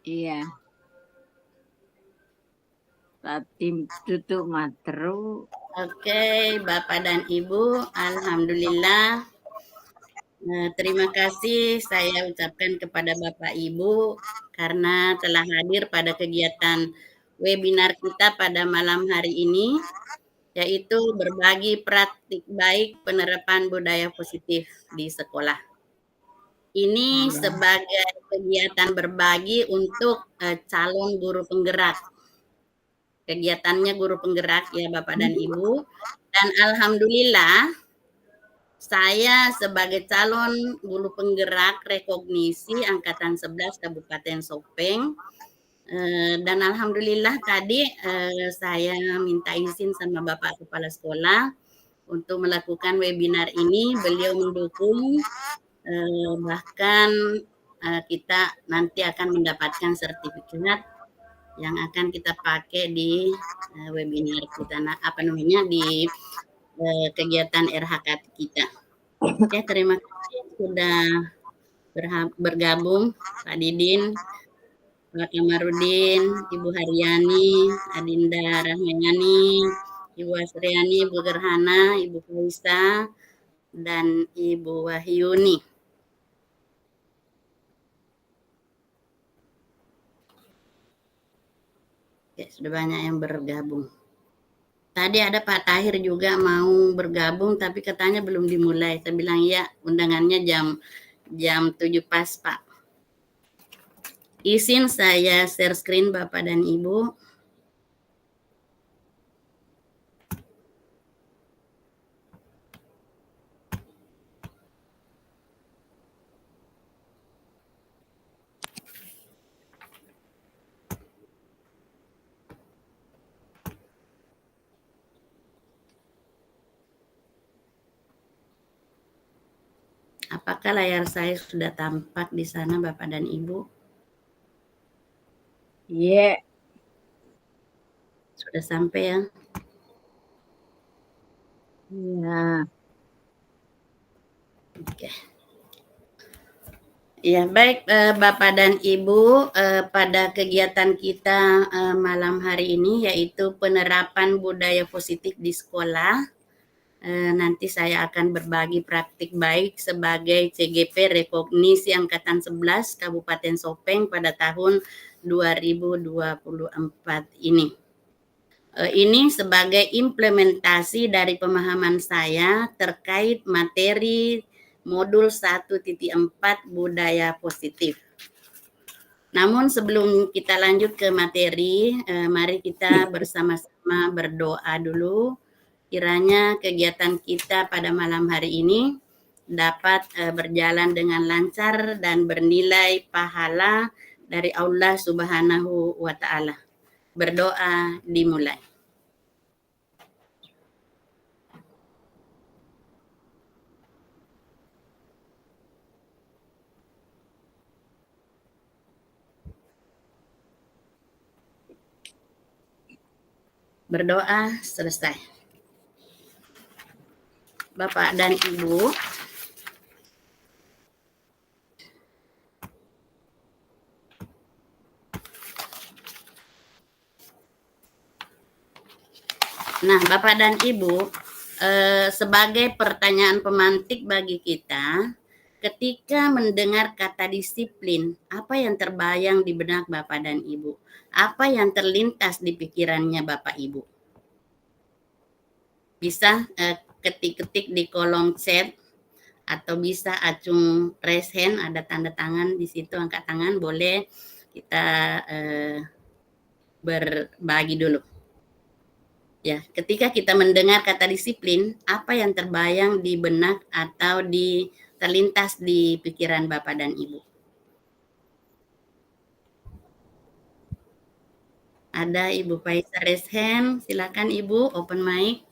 Iya. Tim tutup matru. Oke, Bapak dan Ibu, alhamdulillah. Terima kasih saya ucapkan kepada Bapak Ibu karena telah hadir pada kegiatan webinar kita pada malam hari ini, yaitu berbagi praktik baik penerapan budaya positif di sekolah. Ini sebagai kegiatan berbagi untuk calon guru penggerak. Kegiatannya guru penggerak ya Bapak dan Ibu. Dan alhamdulillah saya sebagai calon guru penggerak rekognisi angkatan 11 Kabupaten Sopeng, dan alhamdulillah tadi saya minta izin sama Bapak Kepala Sekolah untuk melakukan webinar ini. Beliau mendukung, bahkan kita nanti akan mendapatkan sertifikat yang akan kita pakai di webinar kita, di kegiatan RHK kita. Oke, terima kasih sudah bergabung Pak Didin, Pak Kamarudin, Ibu Haryani, Adinda Rahmayani, Ibu Asriani, Ibu Gerhana, Ibu Faisa, dan Ibu Wahyuni. Oke, sudah banyak yang bergabung. Tadi ada Pak Tahir juga mau bergabung, tapi katanya belum dimulai. Saya bilang ya, undangannya jam 7 pas, Pak. Izin saya share screen Bapak dan Ibu. Apakah layar saya sudah tampak di sana Bapak dan Ibu? Iya. Sudah sampai ya? Iya. Oke. Ya, baik Bapak dan Ibu, pada kegiatan kita malam hari ini yaitu penerapan budaya positif di sekolah. Nanti saya akan berbagi praktik baik sebagai CGP Rekognisi Angkatan 11 Kabupaten Sopeng pada tahun 2024 ini. Ini sebagai implementasi dari pemahaman saya terkait materi modul 1.4 budaya positif. Namun sebelum kita lanjut ke materi, mari kita bersama-sama berdoa dulu. Kiranya kegiatan kita pada malam hari ini dapat berjalan dengan lancar dan bernilai pahala dari Allah Subhanahu wa Ta'ala. Berdoa dimulai. Berdoa selesai. Bapak dan Ibu, nah Bapak dan Ibu, sebagai pertanyaan pemantik bagi kita, ketika mendengar kata disiplin, apa yang terbayang di benak Bapak dan Ibu? Apa yang terlintas di pikirannya Bapak Ibu? Bisa ketik-ketik di kolom chat atau bisa acung raise hand, ada tanda tangan di situ, angkat tangan, boleh kita berbagi dulu. Ya, ketika kita mendengar kata disiplin, apa yang terbayang di benak atau terlintas di pikiran Bapak dan Ibu? Ada Ibu Faisa raise hand, silakan Ibu, open mic.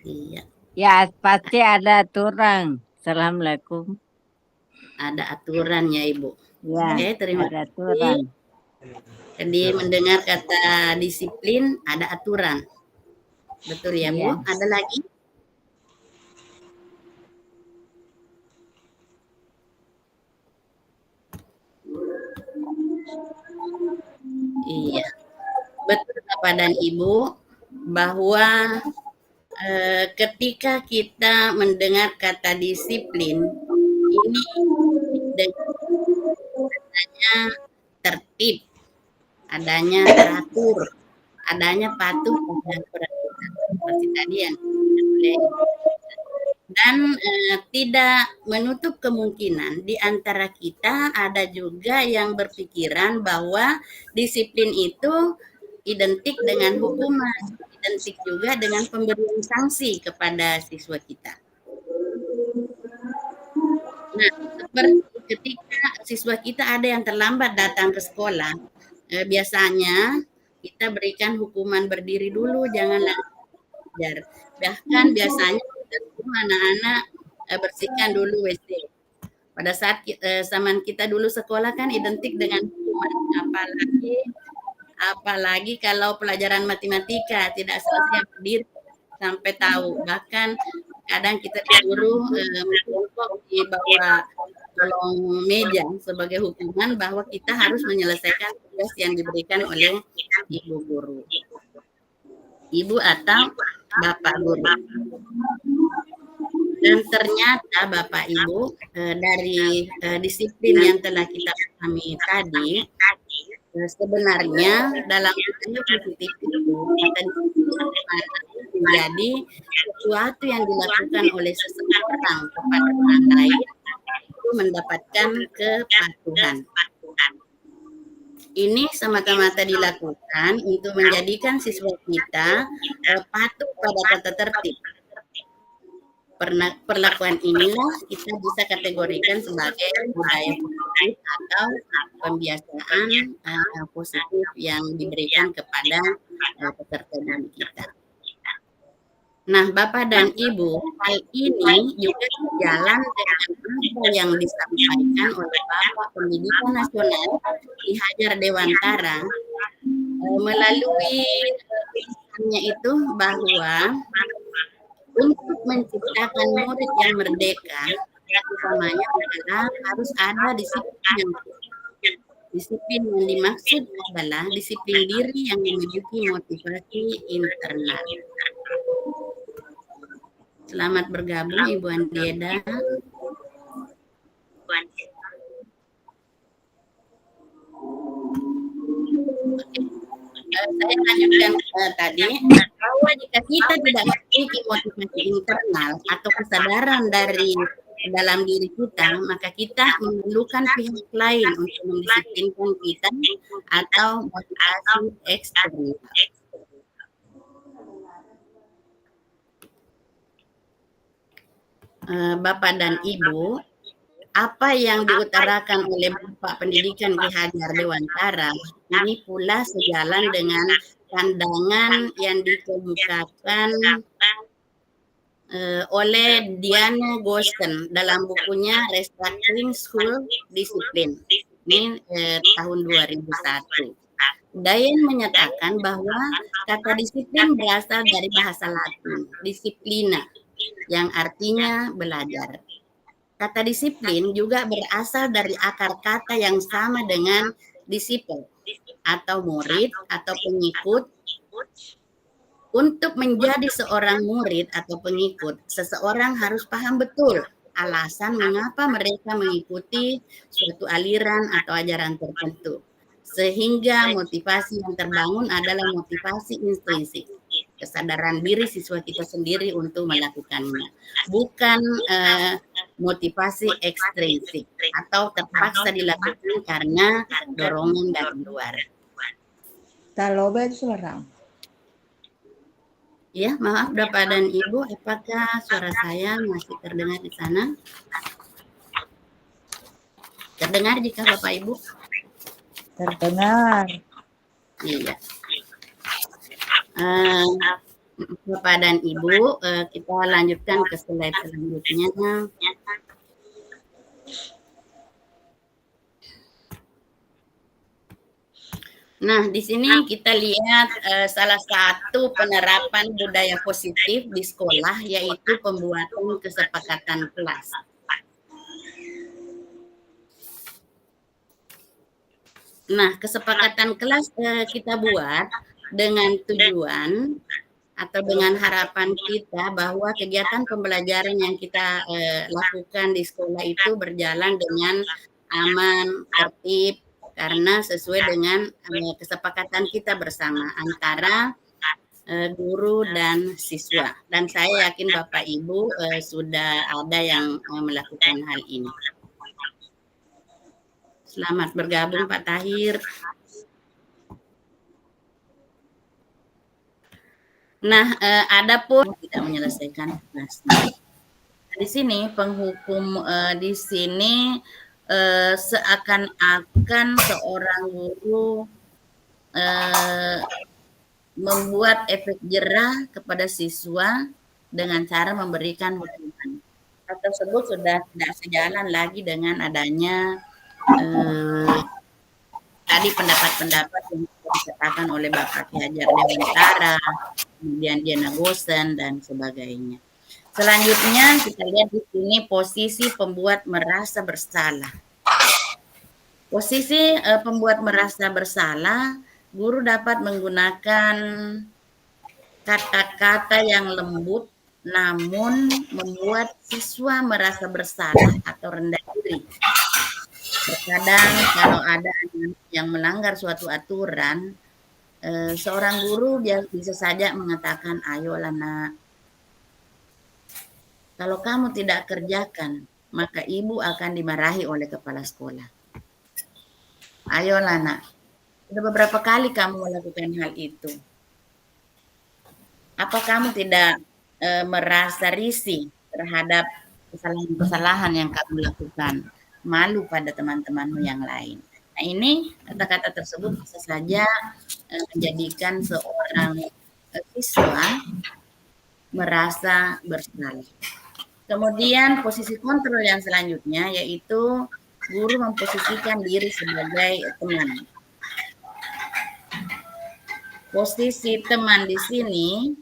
Iya. Ya, pasti ada aturan. Assalamualaikum. Ada aturan ya Ibu. Ya, Oke, terima ada kasih. aturan. Jadi mendengar kata disiplin, ada aturan. Betul ya Bu? Iya. Ada lagi? Bapak dan Ibu, bahwa ketika kita mendengar kata disiplin, ini dengan adanya tertib, adanya teratur, adanya patuh pada peraturan seperti tadi yang oleh dan tidak menutup kemungkinan di antara kita ada juga yang berpikiran bahwa disiplin itu identik dengan hukuman, identik juga dengan pemberian sanksi kepada siswa kita. Nah, seperti ketika siswa kita ada yang terlambat datang ke sekolah, biasanya kita berikan hukuman berdiri dulu, jangan belajar. Bahkan biasanya kita suruh anak-anak bersihkan dulu WC. Pada saat zaman kita dulu sekolah kan identik dengan hukuman, apalagi kalau pelajaran matematika tidak selesai berdiri sampai tahu. Bahkan kadang kita disuruh menjongkok di bawah kolong meja sebagai hukuman bahwa kita harus menyelesaikan tugas yang diberikan oleh ibu guru, ibu atau bapak guru. Dan ternyata Bapak Ibu, dari disiplin yang telah kita pahami tadi, sebenarnya dalam budaya positif itu kata disiplin menjadi sesuatu yang dilakukan oleh seseorang kepada orang lain itu mendapatkan kepatuhan. Ini semata-mata dilakukan untuk menjadikan siswa kita patuh pada tata tertib. Perlakuan inilah kita bisa kategorikan sebagai budaya positif atau pembiasaan positif yang diberikan kepada peserta didik kita. Nah, Bapak dan Ibu, hal ini juga sejalan dengan apa yang disampaikan oleh Bapak Pendidikan Nasional Ki Hajar Dewantara melalui tulisannya itu bahwa untuk menciptakan murid yang merdeka, utamanya adalah harus ada disiplin yang dimaksud adalah disiplin diri yang memiliki motivasi internal. Selamat bergabung Ibu Andieda. Saya lanjutkan tadi bahwa jika kita tidak memiliki motivasi internal atau kesadaran dari dalam diri kita, maka kita memerlukan pihak lain untuk mendisiplinkan kita atau motivasi eksternal. Bapak dan Ibu, apa yang diutarakan oleh Bapak Pendidikan Ki Hajar Dewantara ini pula sejalan dengan pandangan yang dikemukakan oleh Diana Goosen dalam bukunya Restructuring School Discipline. Ini tahun 2001. Dayan menyatakan bahwa kata disiplin berasal dari bahasa Latin, disciplina, yang artinya belajar. Kata disiplin juga berasal dari akar kata yang sama dengan disciple atau murid atau pengikut. Untuk menjadi seorang murid atau pengikut, seseorang harus paham betul alasan mengapa mereka mengikuti suatu aliran atau ajaran tertentu. Sehingga motivasi yang terbangun adalah motivasi intrinsik, kesadaran diri siswa kita sendiri untuk melakukannya, bukan motivasi ekstrinsik atau terpaksa dilakukan karena dorongan dari luar. Taloba itu seorang. Ya, maaf Bapak dan Ibu, apakah suara saya masih terdengar di sana? Terdengar jika Bapak Ibu? Terdengar. Iya. Bapak dan Ibu, kita lanjutkan ke slide selanjutnya. Nah, di sini kita lihat salah satu penerapan budaya positif di sekolah, yaitu pembuatan kesepakatan kelas. Nah, kesepakatan kelas kita buat dengan tujuan atau dengan harapan kita bahwa kegiatan pembelajaran yang kita lakukan di sekolah itu berjalan dengan aman, tertib, karena sesuai dengan kesepakatan kita bersama antara guru dan siswa. Dan saya yakin Bapak Ibu sudah ada yang melakukan hal ini. Selamat bergabung Pak Tahir. Nah, ada pun tidak menyelesaikan tugasnya. Di sini penghukum di sini seakan-akan seorang guru membuat efek jerah kepada siswa dengan cara memberikan hukuman. Hal tersebut sudah tidak sejalan lagi dengan adanya tadi pendapat-pendapat yang dikatakan oleh Bapak Ki Hajar Dewantara, kemudian Diana Gosen dan sebagainya. Selanjutnya kita lihat di sini posisi pembuat merasa bersalah. Posisi pembuat merasa bersalah, guru dapat menggunakan kata-kata yang lembut namun membuat siswa merasa bersalah atau rendah diri. Terkadang kalau ada yang melanggar suatu aturan, seorang guru bisa saja mengatakan, ayolah nak, kalau kamu tidak kerjakan, maka ibu akan dimarahi oleh kepala sekolah. Ayolah nak, sudah beberapa kali kamu melakukan hal itu. Apa kamu tidak merasa risih terhadap kesalahan-kesalahan yang kamu lakukan? Malu pada teman-temanmu yang lain. Nah, ini kata-kata tersebut bisa saja menjadikan seorang siswa merasa bersalah. Kemudian posisi kontrol yang selanjutnya yaitu guru memposisikan diri sebagai teman. Posisi teman di sini,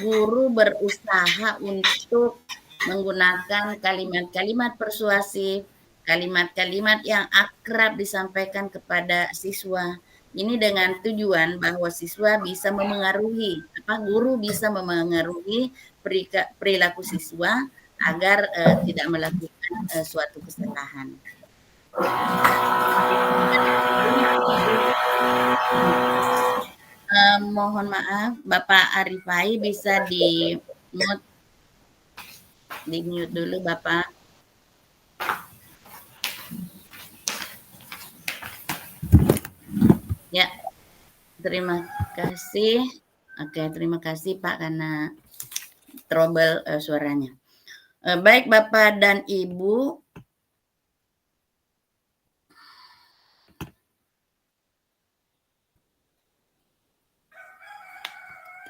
guru berusaha untuk menggunakan kalimat-kalimat persuasif, kalimat-kalimat yang akrab disampaikan kepada siswa. Ini dengan tujuan bahwa siswa bisa memengaruhi, guru bisa memengaruhi perilaku siswa agar tidak melakukan suatu kesalahan. Mohon maaf, Bapak Arifai bisa di-mute dulu Bapak. Ya, terima kasih. Oke, terima kasih Pak karena trouble suaranya. Baik Bapak dan Ibu,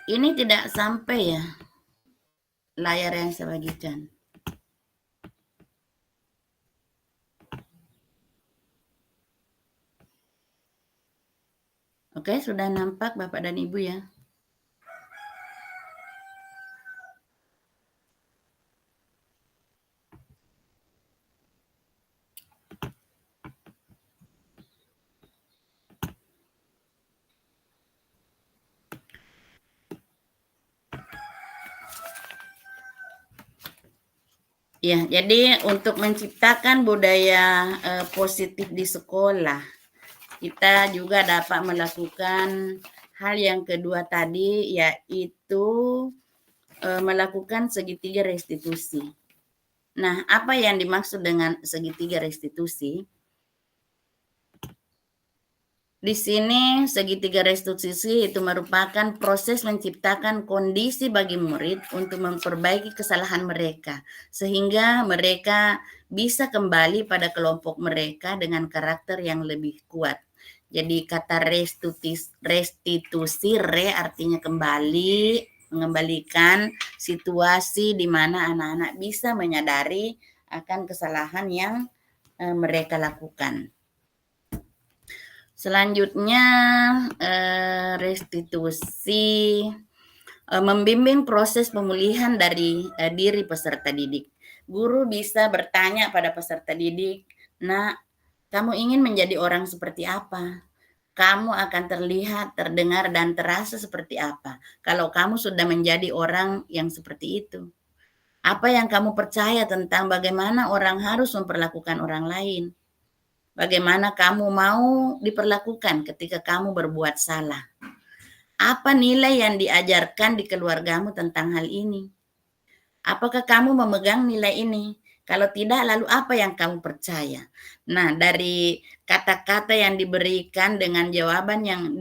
ini tidak sampai ya layar yang saya bagikan. Oke, sudah nampak Bapak dan Ibu ya? Ya, jadi untuk menciptakan budaya positif di sekolah, kita juga dapat melakukan hal yang kedua tadi, yaitu melakukan segitiga restitusi. Nah, apa yang dimaksud dengan segitiga restitusi? Di sini segitiga restitusi itu merupakan proses menciptakan kondisi bagi murid untuk memperbaiki kesalahan mereka sehingga mereka bisa kembali pada kelompok mereka dengan karakter yang lebih kuat. Jadi kata restitusi artinya kembali, mengembalikan situasi di mana anak-anak bisa menyadari akan kesalahan yang mereka lakukan. Selanjutnya restitusi membimbing proses pemulihan dari diri peserta didik. Guru bisa bertanya pada peserta didik, "Nak, kamu ingin menjadi orang seperti apa? kamu akan terlihat, terdengar, dan terasa seperti apa kalau kamu sudah menjadi orang yang seperti itu. Apa yang kamu percaya tentang bagaimana orang harus memperlakukan orang lain? Bagaimana kamu mau diperlakukan ketika kamu berbuat salah? Apa nilai yang diajarkan di keluargamu tentang hal ini? Apakah kamu memegang nilai ini? Kalau tidak, lalu apa yang kamu percaya? Nah, dari kata-kata yang diberikan dengan jawaban yang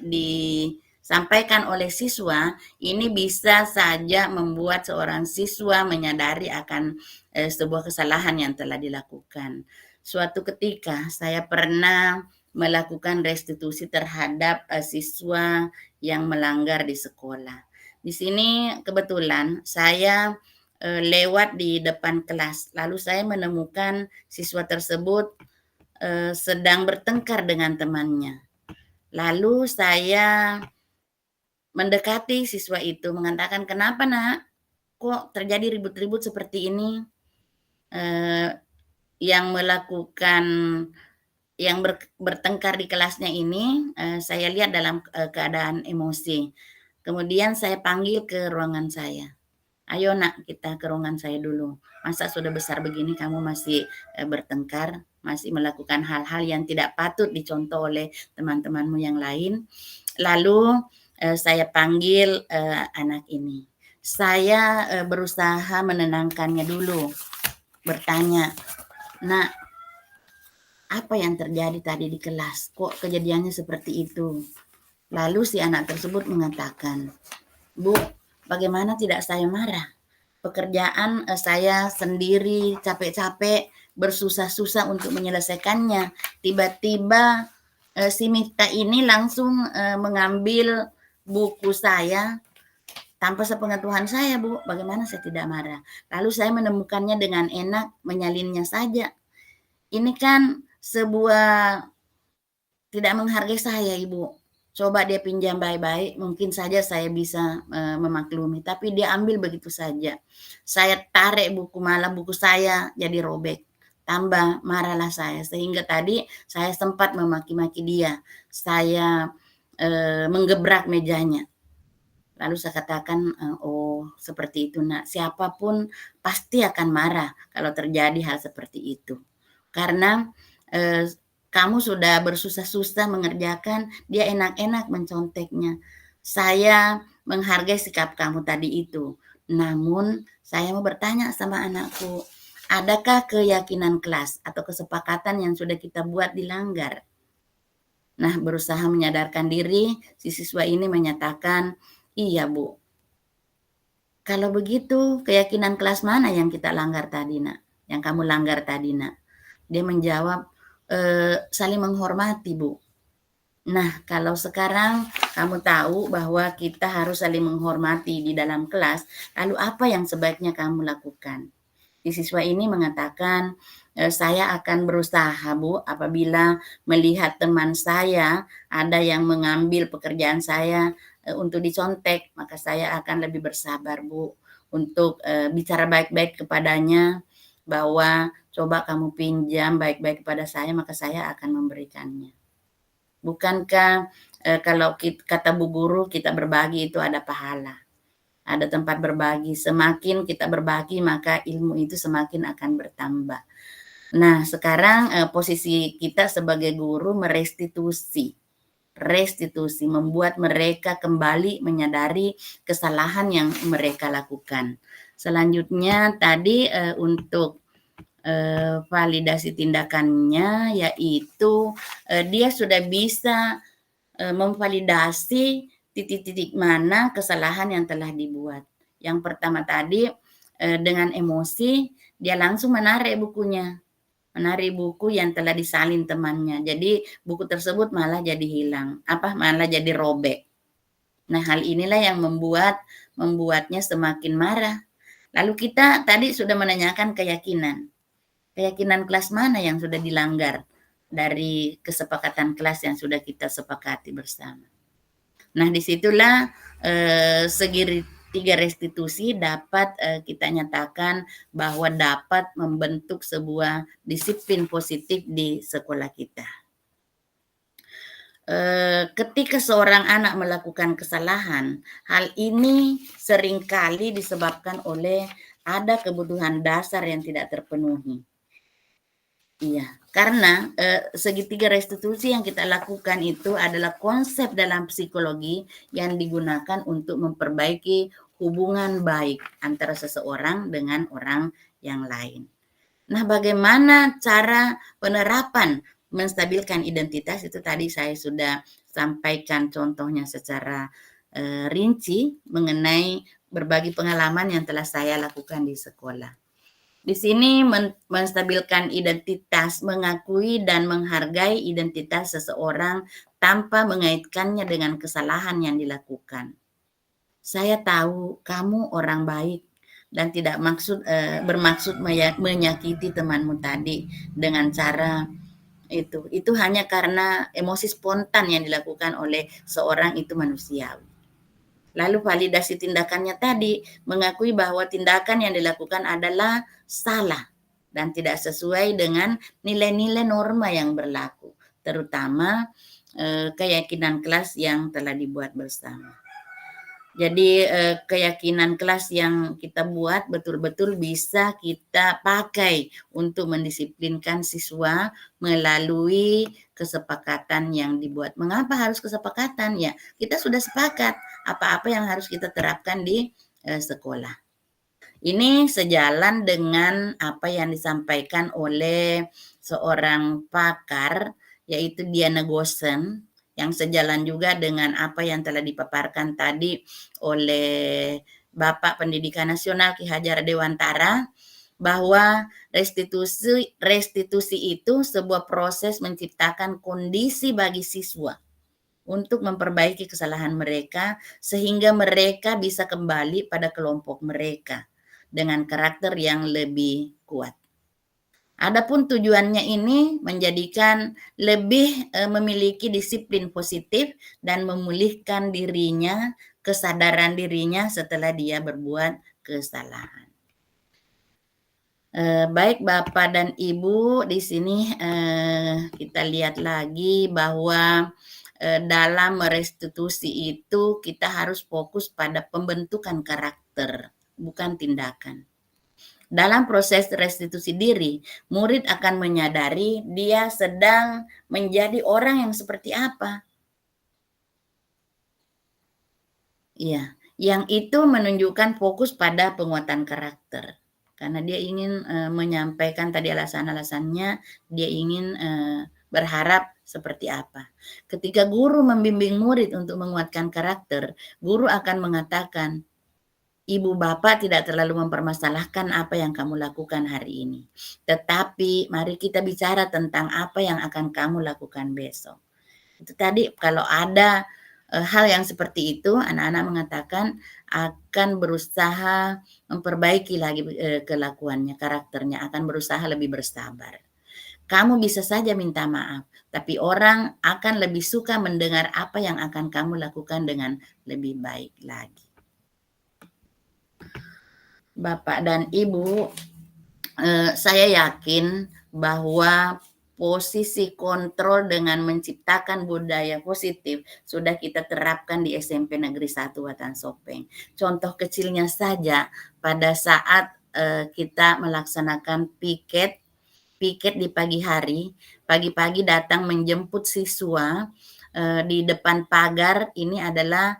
disampaikan oleh siswa, ini bisa saja membuat seorang siswa menyadari akan sebuah kesalahan yang telah dilakukan. Suatu ketika saya pernah melakukan restitusi terhadap siswa yang melanggar di sekolah. Di sini kebetulan saya lewat di depan kelas, lalu saya menemukan siswa tersebut sedang bertengkar dengan temannya. Lalu saya mendekati siswa itu, mengatakan, "Kenapa, Nak? Kok terjadi ribut-ribut seperti ini?" Yang melakukan yang bertengkar di kelasnya ini saya lihat dalam keadaan emosi. Kemudian saya panggil ke ruangan saya. "Ayo Nak, kita ke ruangan saya dulu. Masa sudah besar begini kamu masih bertengkar, masih melakukan hal-hal yang tidak patut dicontoh oleh teman-temanmu yang lain." Lalu saya panggil anak ini. Saya berusaha menenangkannya dulu, bertanya, "Nak, apa yang terjadi tadi di kelas? Kok kejadiannya seperti itu?" Lalu si anak tersebut mengatakan, "Bu, bagaimana tidak saya marah? Pekerjaan saya sendiri capek-capek, bersusah-susah untuk menyelesaikannya. Tiba-tiba si Mifta ini langsung mengambil buku saya tanpa sepengetahuan saya, Bu. Bagaimana saya tidak marah?" Lalu saya menemukannya dengan enak, menyalinnya saja. Ini kan sebuah tidak menghargai saya, Ibu. Coba dia pinjam baik-baik, mungkin saja saya bisa memaklumi, tapi dia ambil begitu saja. Saya tarik buku, malah buku saya jadi robek. Tambah marahlah saya, sehingga tadi saya sempat memaki-maki dia. Saya menggebrak mejanya. Lalu saya katakan, "Oh seperti itu Nak, siapapun pasti akan marah kalau terjadi hal seperti itu. Karena kamu sudah bersusah-susah mengerjakan, dia enak-enak menconteknya. Saya menghargai sikap kamu tadi itu. Namun saya mau bertanya sama anakku, adakah keyakinan kelas atau kesepakatan yang sudah kita buat dilanggar?" Nah, berusaha menyadarkan diri, si siswa ini menyatakan, "Iya, Bu. Kalau begitu, keyakinan kelas mana yang kita langgar tadi, Nak? Yang kamu langgar tadi, Nak?" Dia menjawab, "Saling menghormati, Bu." Nah, kalau sekarang kamu tahu bahwa kita harus saling menghormati di dalam kelas, lalu apa yang sebaiknya kamu lakukan? Si siswa ini mengatakan, "Saya akan berusaha, Bu, apabila melihat teman saya ada yang mengambil pekerjaan saya untuk dicontek, maka saya akan lebih bersabar, Bu, untuk bicara baik-baik kepadanya bahwa coba kamu pinjam baik-baik kepada saya, maka saya akan memberikannya. Bukankah kalau kata Bu Guru kita berbagi itu ada pahala, ada tempat berbagi. Semakin kita berbagi maka ilmu itu semakin akan bertambah." Nah, sekarang posisi kita sebagai guru restitusi, membuat mereka kembali menyadari kesalahan yang mereka lakukan. Selanjutnya tadi untuk validasi tindakannya, yaitu dia sudah bisa memvalidasi titik-titik mana kesalahan yang telah dibuat. Yang pertama tadi dengan emosi dia langsung menarik bukunya, menarik buku yang telah disalin temannya. Jadi buku tersebut malah jadi hilang, malah jadi robek. Nah, hal inilah yang membuatnya semakin marah. Lalu kita tadi sudah menanyakan keyakinan. Keyakinan kelas mana yang sudah dilanggar dari kesepakatan kelas yang sudah kita sepakati bersama. Nah, disitulah segitiga restitusi dapat kita nyatakan bahwa dapat membentuk sebuah disiplin positif di sekolah kita. ketika seorang anak melakukan kesalahan, hal ini seringkali disebabkan oleh ada kebutuhan dasar yang tidak terpenuhi. Iya, karena segitiga restitusi yang kita lakukan itu adalah konsep dalam psikologi yang digunakan untuk memperbaiki hubungan baik antara seseorang dengan orang yang lain. Nah, bagaimana cara penerapan menstabilkan identitas itu tadi saya sudah sampaikan contohnya secara rinci mengenai berbagi pengalaman yang telah saya lakukan di sekolah. Di sini menstabilkan identitas, mengakui dan menghargai identitas seseorang tanpa mengaitkannya dengan kesalahan yang dilakukan. Saya tahu kamu orang baik dan tidak bermaksud menyakiti temanmu tadi dengan cara itu. Itu hanya karena emosi spontan yang dilakukan oleh seorang itu manusiawi. Lalu validasi tindakannya tadi, mengakui bahwa tindakan yang dilakukan adalah salah dan tidak sesuai dengan nilai-nilai norma yang berlaku, terutama keyakinan kelas yang telah dibuat bersama. Jadi keyakinan kelas yang kita buat betul-betul bisa kita pakai untuk mendisiplinkan siswa melalui kesepakatan yang dibuat. Mengapa harus kesepakatan? Ya, kita sudah sepakat apa-apa yang harus kita terapkan di sekolah. Ini sejalan dengan apa yang disampaikan oleh seorang pakar, yaitu Diana Goosen, yang sejalan juga dengan apa yang telah dipaparkan tadi oleh Bapak Pendidikan Nasional Ki Hajar Dewantara, bahwa restitusi itu sebuah proses menciptakan kondisi bagi siswa untuk memperbaiki kesalahan mereka sehingga mereka bisa kembali pada kelompok mereka dengan karakter yang lebih kuat. Adapun tujuannya ini menjadikan lebih memiliki disiplin positif dan memulihkan dirinya, kesadaran dirinya setelah dia berbuat kesalahan. Baik Bapak dan Ibu, di sini kita lihat lagi bahwa dalam merestitusi itu kita harus fokus pada pembentukan karakter, bukan tindakan. Dalam proses restitusi diri, murid akan menyadari dia sedang menjadi orang yang seperti apa. Iya, yang itu menunjukkan fokus pada penguatan karakter. Karena dia ingin menyampaikan tadi alasan-alasannya, dia ingin berharap seperti apa. Ketika guru membimbing murid untuk menguatkan karakter, guru akan mengatakan, Ibu bapak tidak terlalu mempermasalahkan apa yang kamu lakukan hari ini. Tetapi mari kita bicara tentang apa yang akan kamu lakukan besok. Itu tadi kalau ada hal yang seperti itu, anak-anak mengatakan akan berusaha memperbaiki lagi kelakuannya, karakternya, akan berusaha lebih bersabar. Kamu bisa saja minta maaf, tapi orang akan lebih suka mendengar apa yang akan kamu lakukan dengan lebih baik lagi. Bapak dan Ibu, saya yakin bahwa posisi kontrol dengan menciptakan budaya positif sudah kita terapkan di SMP Negeri 1 Watan Sopeng. Contoh kecilnya saja pada saat kita melaksanakan piket di pagi hari, pagi-pagi datang menjemput siswa di depan pagar, ini adalah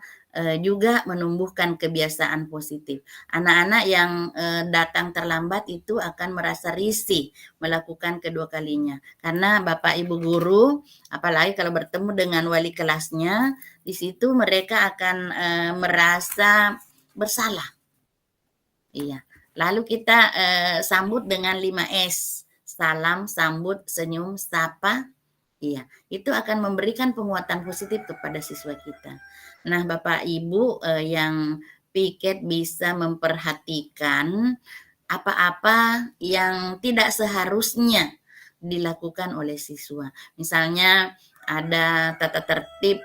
juga menumbuhkan kebiasaan positif. Anak-anak yang datang terlambat itu akan merasa risih melakukan kedua kalinya. Karena Bapak Ibu guru, apalagi kalau bertemu dengan wali kelasnya, di situ mereka akan merasa bersalah. Iya. Lalu kita sambut dengan 5S. Salam, sambut, senyum, sapa. Iya, itu akan memberikan penguatan positif kepada siswa kita. Nah, Bapak Ibu yang piket bisa memperhatikan apa-apa yang tidak seharusnya dilakukan oleh siswa. Misalnya ada tata tertib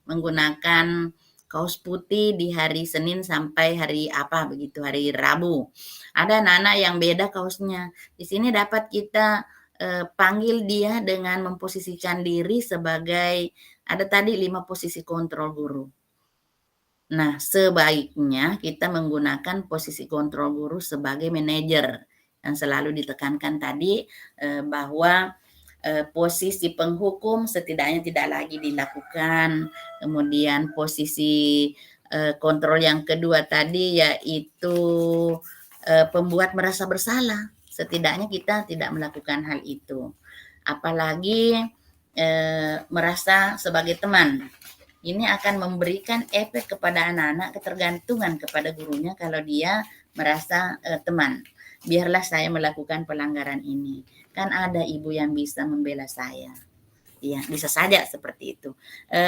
menggunakan kaos putih di hari Senin sampai hari apa begitu, hari Rabu. Ada anak-anak yang beda kaosnya. Di sini dapat kita panggil dia dengan memposisikan diri sebagai, ada tadi 5 posisi kontrol guru. Nah, sebaiknya kita menggunakan posisi kontrol guru sebagai manajer. Yang selalu ditekankan tadi bahwa posisi penghukum setidaknya tidak lagi dilakukan. Kemudian posisi kontrol yang kedua tadi yaitu pembuat merasa bersalah. Setidaknya kita tidak melakukan hal itu. Apalagi merasa sebagai teman. Ini akan memberikan efek kepada anak-anak ketergantungan kepada gurunya kalau dia merasa teman. Biarlah saya melakukan pelanggaran ini. Kan ada ibu yang bisa membela saya. Ya, bisa saja seperti itu.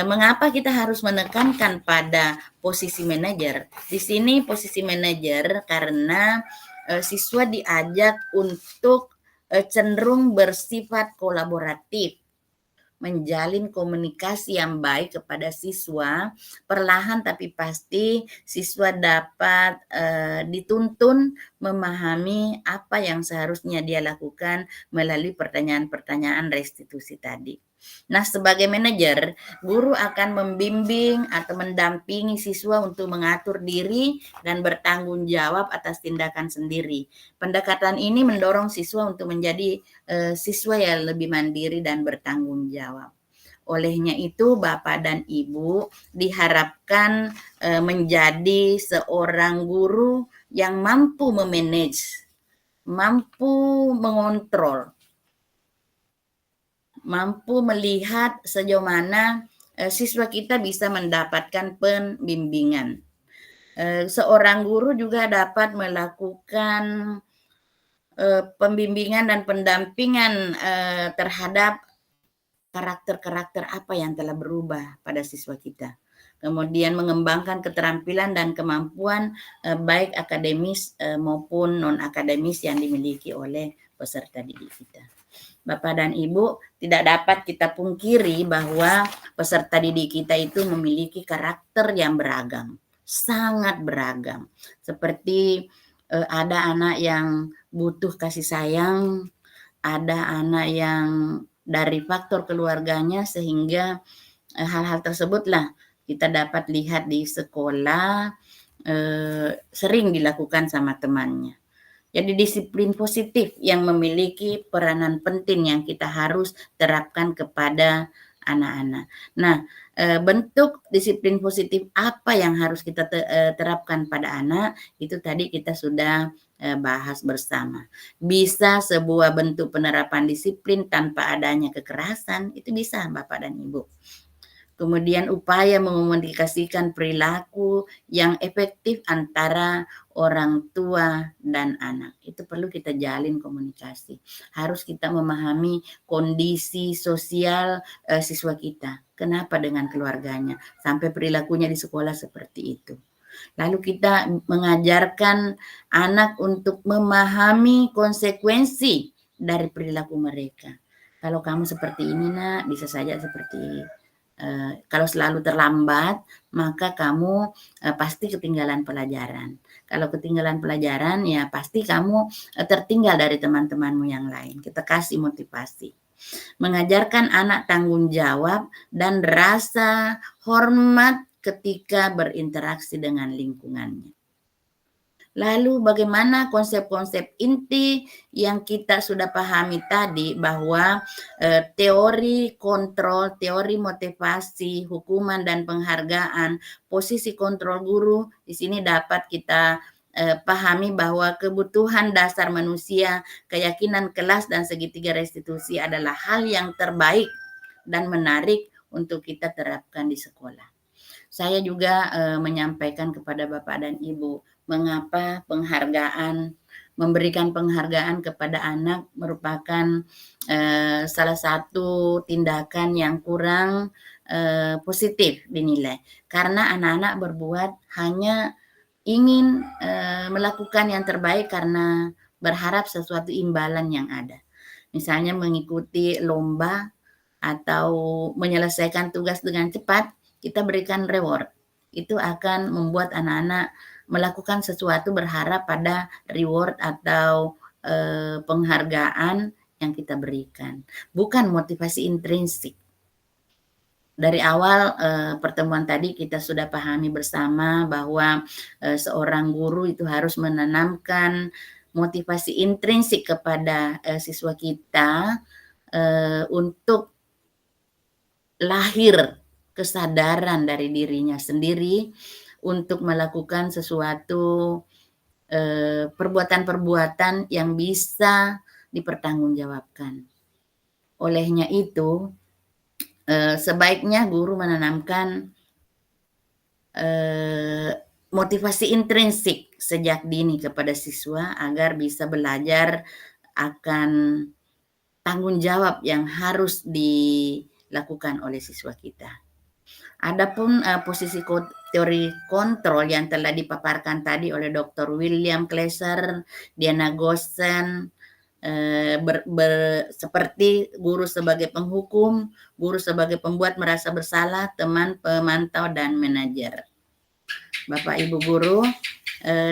Mengapa kita harus menekankan pada posisi manajer? Di sini posisi manajer karena siswa diajak untuk cenderung bersifat kolaboratif, menjalin komunikasi yang baik kepada siswa, perlahan tapi pasti siswa dapat dituntun memahami apa yang seharusnya dia lakukan melalui pertanyaan-pertanyaan restitusi tadi. Nah, sebagai manajer, guru akan membimbing atau mendampingi siswa untuk mengatur diri dan bertanggung jawab atas tindakan sendiri. Pendekatan ini mendorong siswa untuk menjadi siswa yang lebih mandiri dan bertanggung jawab. Olehnya itu, Bapak dan Ibu diharapkan menjadi seorang guru yang mampu memanage, mampu mengontrol, mampu melihat sejauh mana siswa kita bisa mendapatkan pembimbingan. Seorang guru juga dapat melakukan pembimbingan dan pendampingan terhadap karakter-karakter apa yang telah berubah pada siswa kita. Kemudian mengembangkan keterampilan dan kemampuan baik akademis maupun non-akademis yang dimiliki oleh peserta didik kita. Bapak dan Ibu, tidak dapat kita pungkiri bahwa peserta didik kita itu memiliki karakter yang beragam, sangat beragam. Seperti ada anak yang butuh kasih sayang, ada anak yang dari faktor keluarganya sehingga hal-hal tersebutlah kita dapat lihat di sekolah sering dilakukan sama temannya. Jadi disiplin positif yang memiliki peranan penting yang kita harus terapkan kepada anak-anak. Nah, bentuk disiplin positif apa yang harus kita terapkan pada anak, itu tadi kita sudah bahas bersama. Bisa sebuah bentuk penerapan disiplin tanpa adanya kekerasan, itu bisa Bapak dan Ibu. Kemudian upaya mengomunikasikan perilaku yang efektif antara orang tua dan anak. Itu perlu kita jalin komunikasi. Harus kita memahami kondisi sosial siswa kita. Kenapa dengan keluarganya sampai perilakunya di sekolah seperti itu. Lalu kita mengajarkan anak untuk memahami konsekuensi dari perilaku mereka. Kalau kamu seperti ini nak, bisa saja seperti kalau selalu terlambat, maka kamu pasti ketinggalan pelajaran. Kalau ketinggalan pelajaran, ya pasti kamu tertinggal dari teman-temanmu yang lain. Kita kasih motivasi. Mengajarkan anak tanggung jawab dan rasa hormat ketika berinteraksi dengan lingkungannya. Lalu bagaimana konsep-konsep inti yang kita sudah pahami tadi bahwa teori kontrol, teori motivasi, hukuman dan penghargaan, posisi kontrol guru di sini dapat kita pahami bahwa kebutuhan dasar manusia, keyakinan kelas dan segitiga restitusi adalah hal yang terbaik dan menarik untuk kita terapkan di sekolah. Saya juga menyampaikan kepada Bapak dan Ibu mengapa memberikan penghargaan kepada anak merupakan salah satu tindakan yang kurang positif dinilai. Karena anak-anak berbuat hanya ingin melakukan yang terbaik karena berharap sesuatu imbalan yang ada. Misalnya mengikuti lomba atau menyelesaikan tugas dengan cepat, kita berikan reward. Itu akan membuat anak-anak melakukan sesuatu berharap pada reward atau penghargaan yang kita berikan, bukan motivasi intrinsik. Dari awal pertemuan tadi kita sudah pahami bersama bahwa seorang guru itu harus menanamkan motivasi intrinsik kepada siswa kita untuk lahir kesadaran dari dirinya sendiri untuk melakukan sesuatu perbuatan-perbuatan yang bisa dipertanggungjawabkan. Olehnya itu, sebaiknya guru menanamkan motivasi intrinsik sejak dini kepada siswa agar bisa belajar akan tanggung jawab yang harus dilakukan oleh siswa kita. Adapun posisi teori kontrol yang telah dipaparkan tadi oleh Dr. William Glasser, Diana Gosen, seperti guru sebagai penghukum, guru sebagai pembuat merasa bersalah, teman, pemantau, dan manajer. Bapak Ibu guru,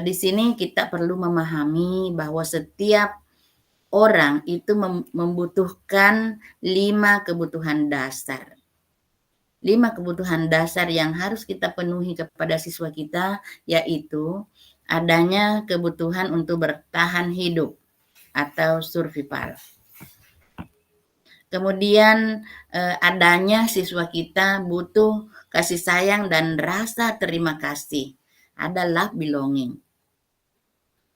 di sini kita perlu memahami bahwa setiap orang itu membutuhkan 5 kebutuhan dasar. 5 kebutuhan dasar yang harus kita penuhi kepada siswa kita, yaitu adanya kebutuhan untuk bertahan hidup atau survival. Kemudian adanya siswa kita butuh kasih sayang dan rasa terima kasih. Ada love belonging.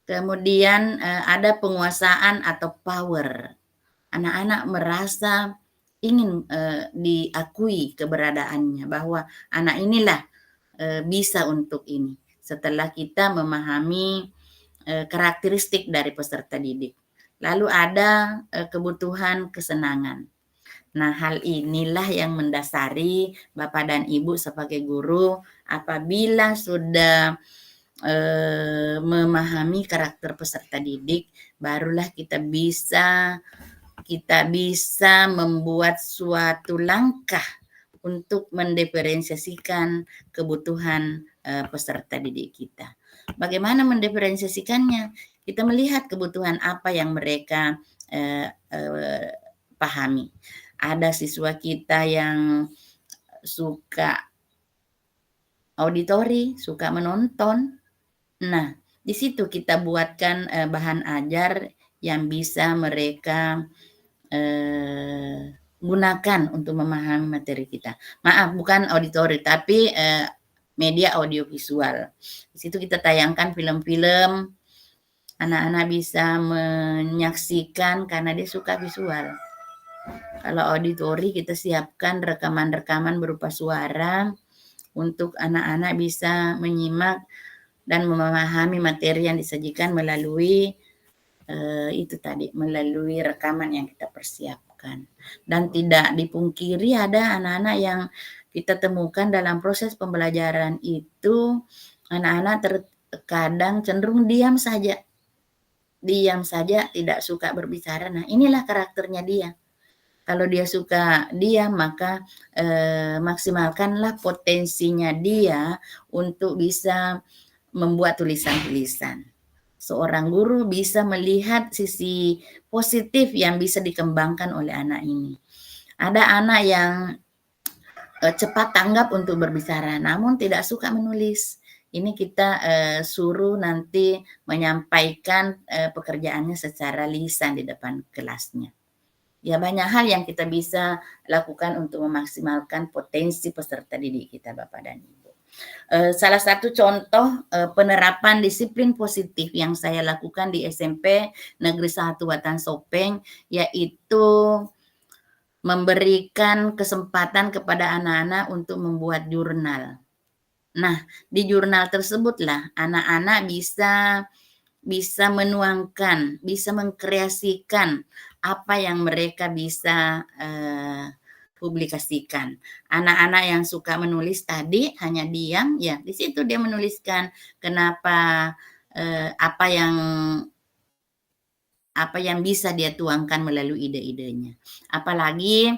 Kemudian ada penguasaan atau power. Anak-anak merasa ingin diakui keberadaannya, bahwa anak inilah bisa untuk ini. Setelah kita memahami karakteristik dari peserta didik. Lalu ada kebutuhan kesenangan. Nah, hal inilah yang mendasari Bapak dan Ibu sebagai guru apabila sudah memahami karakter peserta didik, barulah kita bisa membuat suatu langkah untuk mendiferensiasikan kebutuhan peserta didik kita. Bagaimana mendiferensiasikannya? Kita melihat kebutuhan apa yang mereka pahami. Ada siswa kita yang suka auditori, suka menonton. Nah, di situ kita buatkan bahan ajar yang bisa mereka gunakan untuk memahami materi kita. Maaf, bukan auditori, tapi media audiovisual. Di situ kita tayangkan film-film, anak-anak bisa menyaksikan karena dia suka visual. Kalau auditori kita siapkan rekaman-rekaman berupa suara untuk anak-anak bisa menyimak dan memahami materi yang disajikan melalui itu tadi, melalui rekaman yang kita persiapkan. Dan tidak dipungkiri ada anak-anak yang kita temukan dalam proses pembelajaran itu, anak-anak terkadang cenderung diam saja, tidak suka berbicara. Nah, inilah karakternya dia. Kalau dia suka diam, maka maksimalkanlah potensinya dia untuk bisa membuat tulisan-tulisan. Seorang guru bisa melihat sisi positif yang bisa dikembangkan oleh anak ini. Ada anak yang cepat tanggap untuk berbicara, namun tidak suka menulis. Ini kita suruh nanti menyampaikan pekerjaannya secara lisan di depan kelasnya. Ya, banyak hal yang kita bisa lakukan untuk memaksimalkan potensi peserta didik kita, Bapak dan Ibu. Salah satu contoh penerapan disiplin positif yang saya lakukan di SMP Negeri 1 Watan Sopeng, yaitu memberikan kesempatan kepada anak-anak untuk membuat jurnal. Nah, di jurnal tersebutlah anak-anak bisa menuangkan, bisa mengkreasikan apa yang mereka bisa publikasikan. Anak-anak yang suka menulis tadi hanya diam, ya di situ dia menuliskan kenapa apa yang apa yang bisa dia tuangkan melalui ide-idenya. Apalagi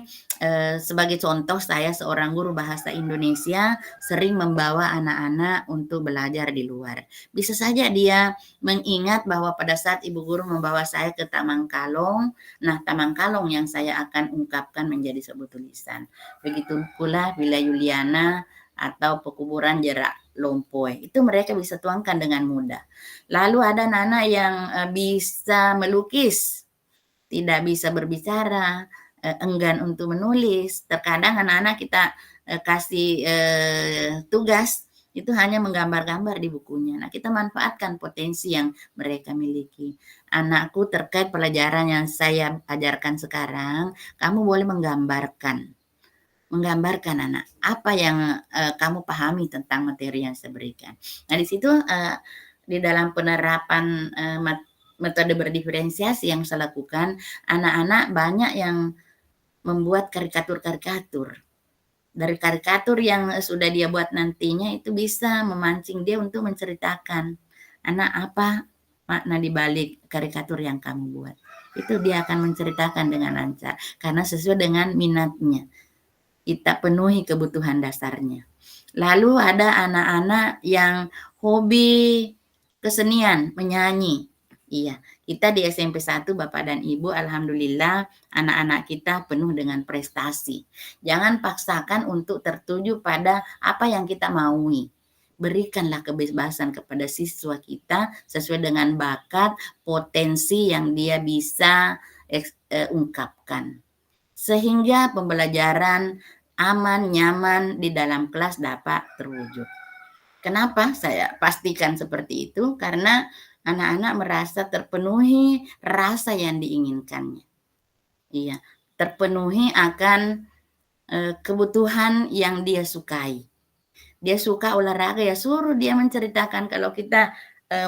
sebagai contoh, saya seorang guru bahasa Indonesia sering membawa anak-anak untuk belajar di luar. Bisa saja dia mengingat bahwa pada saat ibu guru membawa saya ke Taman Kalong, nah Taman Kalong yang saya akan ungkapkan menjadi sebuah tulisan. Begitu pula Villa Juliana atau pekuburan Jerak Lompoe. Itu mereka bisa tuangkan dengan mudah. Lalu ada anak-anak yang bisa melukis, tidak bisa berbicara, enggan untuk menulis. Terkadang anak-anak kita kasih tugas itu hanya menggambar-gambar di bukunya. Nah, kita manfaatkan potensi yang mereka miliki. Anakku, terkait pelajaran yang saya ajarkan sekarang, kamu boleh menggambarkan anak apa yang kamu pahami tentang materi yang saya berikan. Nah, di situ di dalam penerapan metode berdiferensiasi yang saya lakukan, anak-anak banyak yang membuat karikatur-karikatur. Dari karikatur yang sudah dia buat nantinya itu bisa memancing dia untuk menceritakan, anak, apa makna di balik karikatur yang kamu buat. Itu dia akan menceritakan dengan lancar karena sesuai dengan minatnya. Kita penuhi kebutuhan dasarnya. Lalu ada anak-anak yang hobi kesenian, menyanyi. Iya, kita di SMP 1 Bapak dan Ibu, alhamdulillah anak-anak kita penuh dengan prestasi. Jangan paksakan untuk tertuju pada apa yang kita maui. Berikanlah kebebasan kepada siswa kita sesuai dengan bakat, potensi yang dia bisa ungkapkan. Sehingga pembelajaran aman, nyaman di dalam kelas dapat terwujud. Kenapa saya pastikan seperti itu? Karena anak-anak merasa terpenuhi rasa yang diinginkannya. Iya, terpenuhi akan kebutuhan yang dia sukai. Dia suka olahraga, ya suruh dia menceritakan. Kalau kita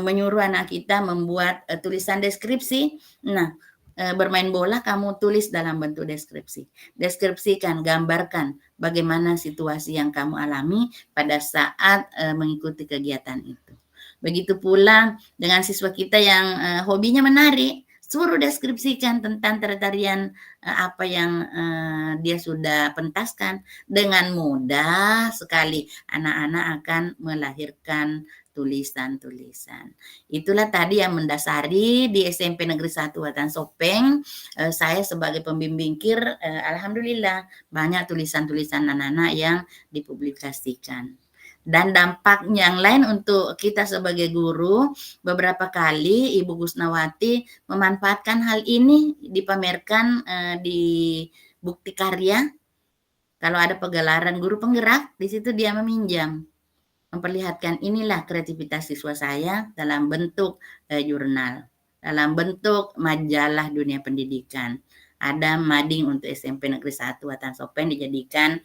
menyuruh anak kita membuat tulisan deskripsi, nah bermain bola kamu tulis dalam bentuk deskripsi. Deskripsikan, gambarkan bagaimana situasi yang kamu alami pada saat mengikuti kegiatan itu. Begitu pula dengan siswa kita yang hobinya menari, suruh deskripsikan tentang tarian apa yang dia sudah pentaskan. Dengan mudah sekali anak-anak akan melahirkan tulisan-tulisan. Itulah tadi yang mendasari di SMP Negeri 1 Watan Sopeng. Saya sebagai pembimbing KIR, alhamdulillah banyak tulisan-tulisan anak-anak yang dipublikasikan. Dan dampak yang lain untuk kita sebagai guru, beberapa kali Ibu Gusnawati memanfaatkan hal ini dipamerkan di bukti karya. Kalau ada pegelaran guru penggerak, di situ dia meminjam. Memperlihatkan inilah kreativitas siswa saya dalam bentuk jurnal, dalam bentuk majalah dunia pendidikan. Ada mading untuk SMP Negeri 1 Watan Sopeng dijadikan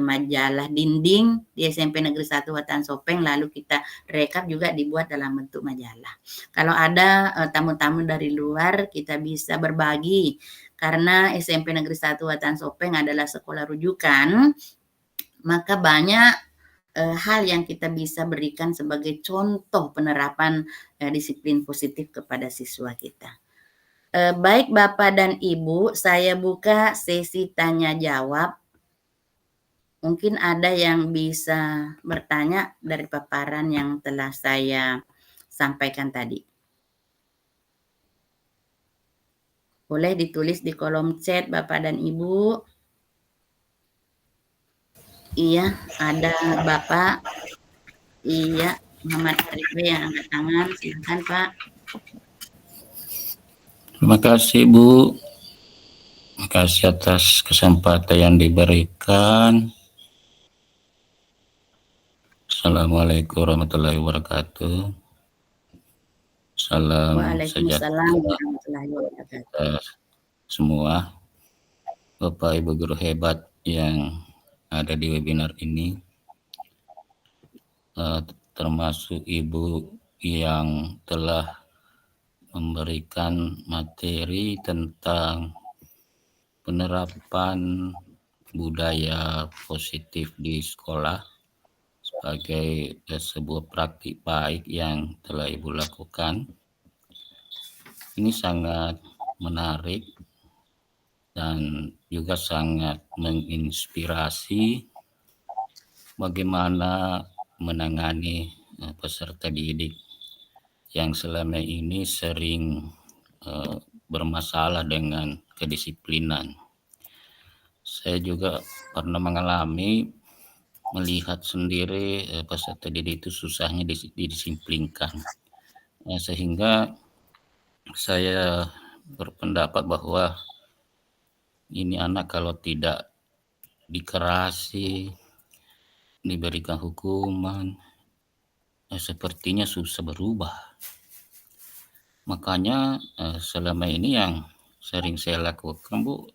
majalah dinding di SMP Negeri 1 Watan Sopeng, lalu kita rekap juga dibuat dalam bentuk majalah. Kalau ada tamu-tamu dari luar, kita bisa berbagi karena SMP Negeri 1 Watan Sopeng adalah sekolah rujukan, maka banyak hal yang kita bisa berikan sebagai contoh penerapan disiplin positif kepada siswa kita. Baik Bapak dan Ibu, saya buka sesi tanya jawab. Mungkin ada yang bisa bertanya dari paparan yang telah saya sampaikan tadi. Boleh ditulis di kolom chat Bapak dan Ibu. Iya, ada Bapak. Iya, Muhammad Arifin yang angkat tangan. Silakan Pak. Terima kasih Bu. Terima kasih atas kesempatan yang diberikan. Assalamualaikum warahmatullahi wabarakatuh. Salam Waalaikumsalam warahmatullahi wabarakatuh. kita semua, Bapak Ibu guru hebat yang ada di webinar ini, termasuk Ibu yang telah memberikan materi tentang penerapan budaya positif di sekolah sebagai sebuah praktik baik yang telah Ibu lakukan. ini sangat menarik dan juga sangat menginspirasi bagaimana menangani peserta didik yang selama ini sering bermasalah dengan kedisiplinan. Saya juga pernah mengalami melihat sendiri peserta didik itu susahnya didisiplinkan. Sehingga saya berpendapat bahwa ini anak kalau tidak dikerasi, diberikan hukuman, sepertinya susah berubah. Makanya selama ini yang sering saya lakukan, Bu,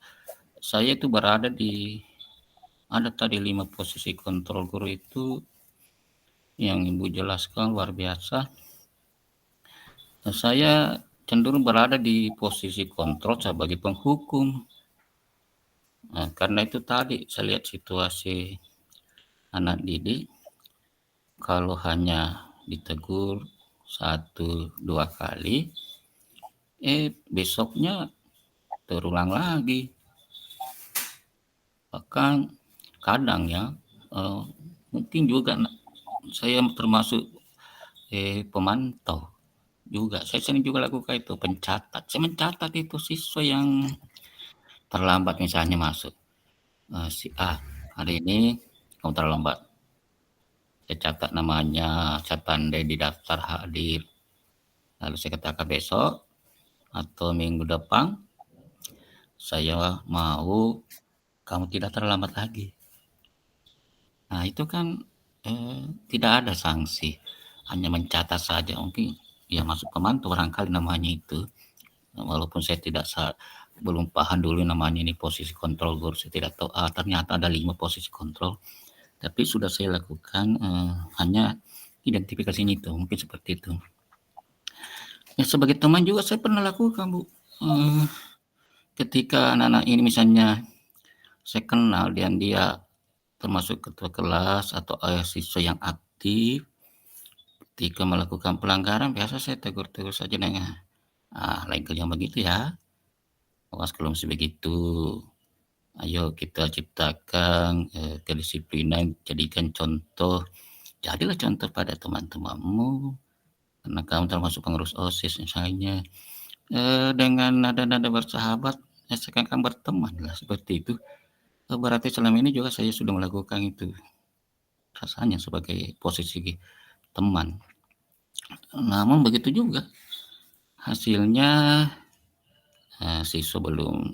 saya itu berada di ada tadi 5 posisi kontrol guru itu yang Ibu jelaskan luar biasa. Saya cenderung berada di posisi kontrol sebagai penghukum. Karena itu tadi saya lihat situasi anak didik, kalau hanya ditegur 1-2 kali, besoknya terulang lagi. Bahkan kadang ya, mungkin juga saya termasuk pemantau juga. Saya sering juga lakukan itu, pencatat. Saya mencatat itu siswa yang terlambat misalnya masuk. Si A, hari ini kamu terlambat. Saya catat namanya, saya tandai di daftar hadir. Lalu saya katakan besok atau minggu depan, saya mau kamu tidak terlambat lagi. Nah itu kan tidak ada sanksi, hanya mencatat saja. Mungkin ya masuk pemantau barangkali namanya itu. Walaupun saya belum paham dulu namanya ini posisi kontrol guru, saya tidak tahu ternyata ada 5 posisi kontrol, tapi sudah saya lakukan hanya identifikasinya itu, mungkin seperti itu. Ya sebagai teman juga saya pernah lakukan, Bu, ketika anak-anak ini misalnya saya kenal dan dia termasuk ketua kelas atau siswa yang aktif, ketika melakukan pelanggaran biasa saya tegur-tegur saja dengan lain kali yang begitu ya, awas kalau masih begitu, ayo kita ciptakan kedisiplinan, jadikan contoh, jadilah contoh pada teman-temanmu, karena kamu termasuk pengurus OSIS misalnya, dengan nada-nada bersahabat, seakan-akan berteman lah seperti itu. Berarti selama ini juga saya sudah melakukan itu, rasanya sebagai posisi teman. Namun begitu juga hasilnya siswa belum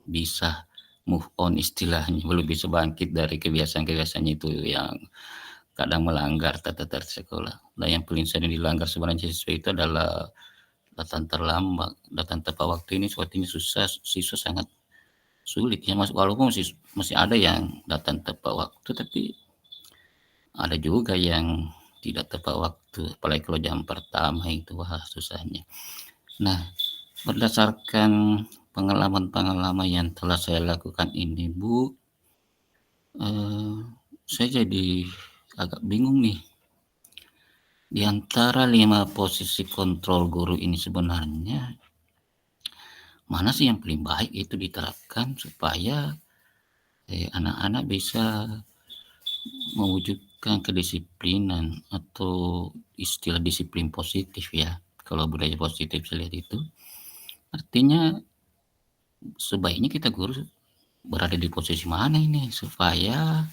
bisa move on istilahnya, belum bisa bangkit dari kebiasaan-kebiasaannya itu yang kadang melanggar tata tertib sekolah. Dan yang paling sering dilanggar sebenarnya siswa itu adalah datang terlambat, datang tepat waktu. Ini sepertinya susah, siswa sangat sulit ya, walaupun masih ada yang datang tepat waktu, tapi ada juga yang tidak tepat waktu, apalagi kalau jam pertama itu wah susahnya. Nah, berdasarkan pengalaman-pengalaman yang telah saya lakukan ini, Bu, saya jadi agak bingung nih. Di antara 5 posisi kontrol guru ini sebenarnya mana sih yang paling baik itu diterapkan supaya anak-anak bisa mewujudkan kedisiplinan atau istilah disiplin positif ya. Kalau budaya positif saya lihat itu artinya sebaiknya kita guru berada di posisi mana ini supaya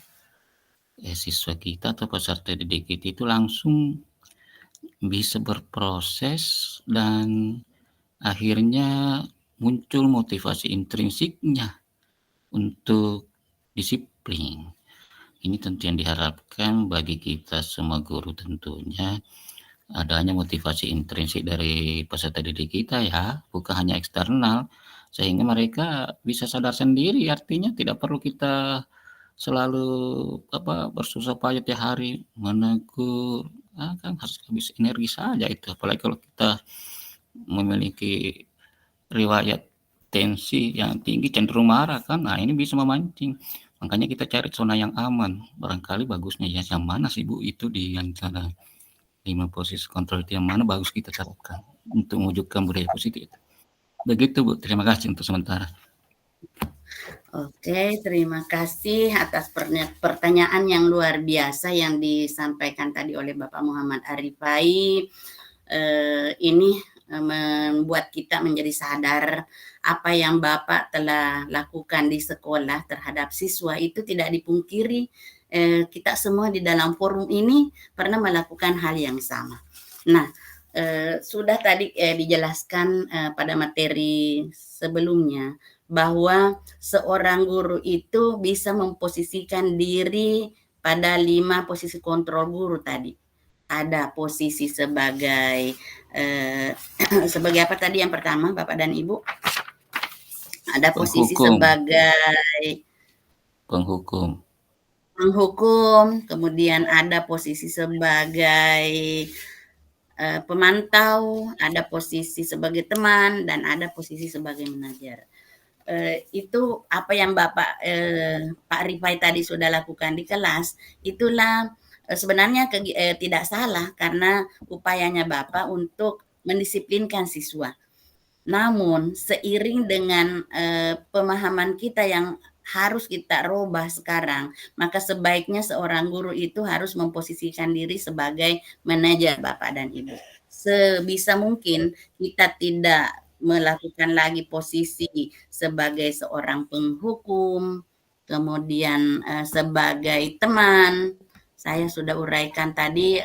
siswa kita atau peserta didik kita itu langsung bisa berproses dan akhirnya muncul motivasi intrinsiknya untuk disiplin. Ini tentu yang diharapkan bagi kita semua guru, tentunya adanya motivasi intrinsik dari peserta didik kita ya, bukan hanya eksternal, sehingga mereka bisa sadar sendiri, artinya tidak perlu kita selalu bersusah payah tiap hari menegur, kan harus habis energi saja itu, apalagi kalau kita memiliki riwayat tensi yang tinggi cenderung marah kan, nah ini bisa memancing. Makanya kita cari zona yang aman, barangkali bagusnya ya yang mana sih Bu itu di antara 5 posisi kontrol itu yang mana bagus kita terapkan untuk mewujudkan budaya positif. Begitu Bu, terima kasih untuk sementara. Oke, terima kasih atas pertanyaan yang luar biasa yang disampaikan tadi oleh Bapak Muhammad Arifai. Ini membuat kita menjadi sadar apa yang Bapak telah lakukan di sekolah terhadap siswa itu tidak dipungkiri. Kita semua di dalam forum ini pernah melakukan hal yang sama. Nah, sudah tadi dijelaskan pada materi sebelumnya bahwa seorang guru itu bisa memposisikan diri pada 5 posisi kontrol guru tadi. Ada posisi sebagai sebagai apa tadi yang pertama Bapak dan Ibu? Ada posisi Penghukum. sebagai penghukum, kemudian ada posisi sebagai pemantau, ada posisi sebagai teman, dan ada posisi sebagai manajer. Itu apa yang Bapak Pak Rifai tadi sudah lakukan di kelas, itulah sebenarnya tidak salah karena upayanya Bapak untuk mendisiplinkan siswa. Namun seiring dengan pemahaman kita yang harus kita rubah sekarang, maka sebaiknya seorang guru itu harus memposisikan diri sebagai manajer Bapak dan Ibu. Sebisa mungkin kita tidak melakukan lagi posisi sebagai seorang penghukum, kemudian sebagai teman. Saya sudah uraikan tadi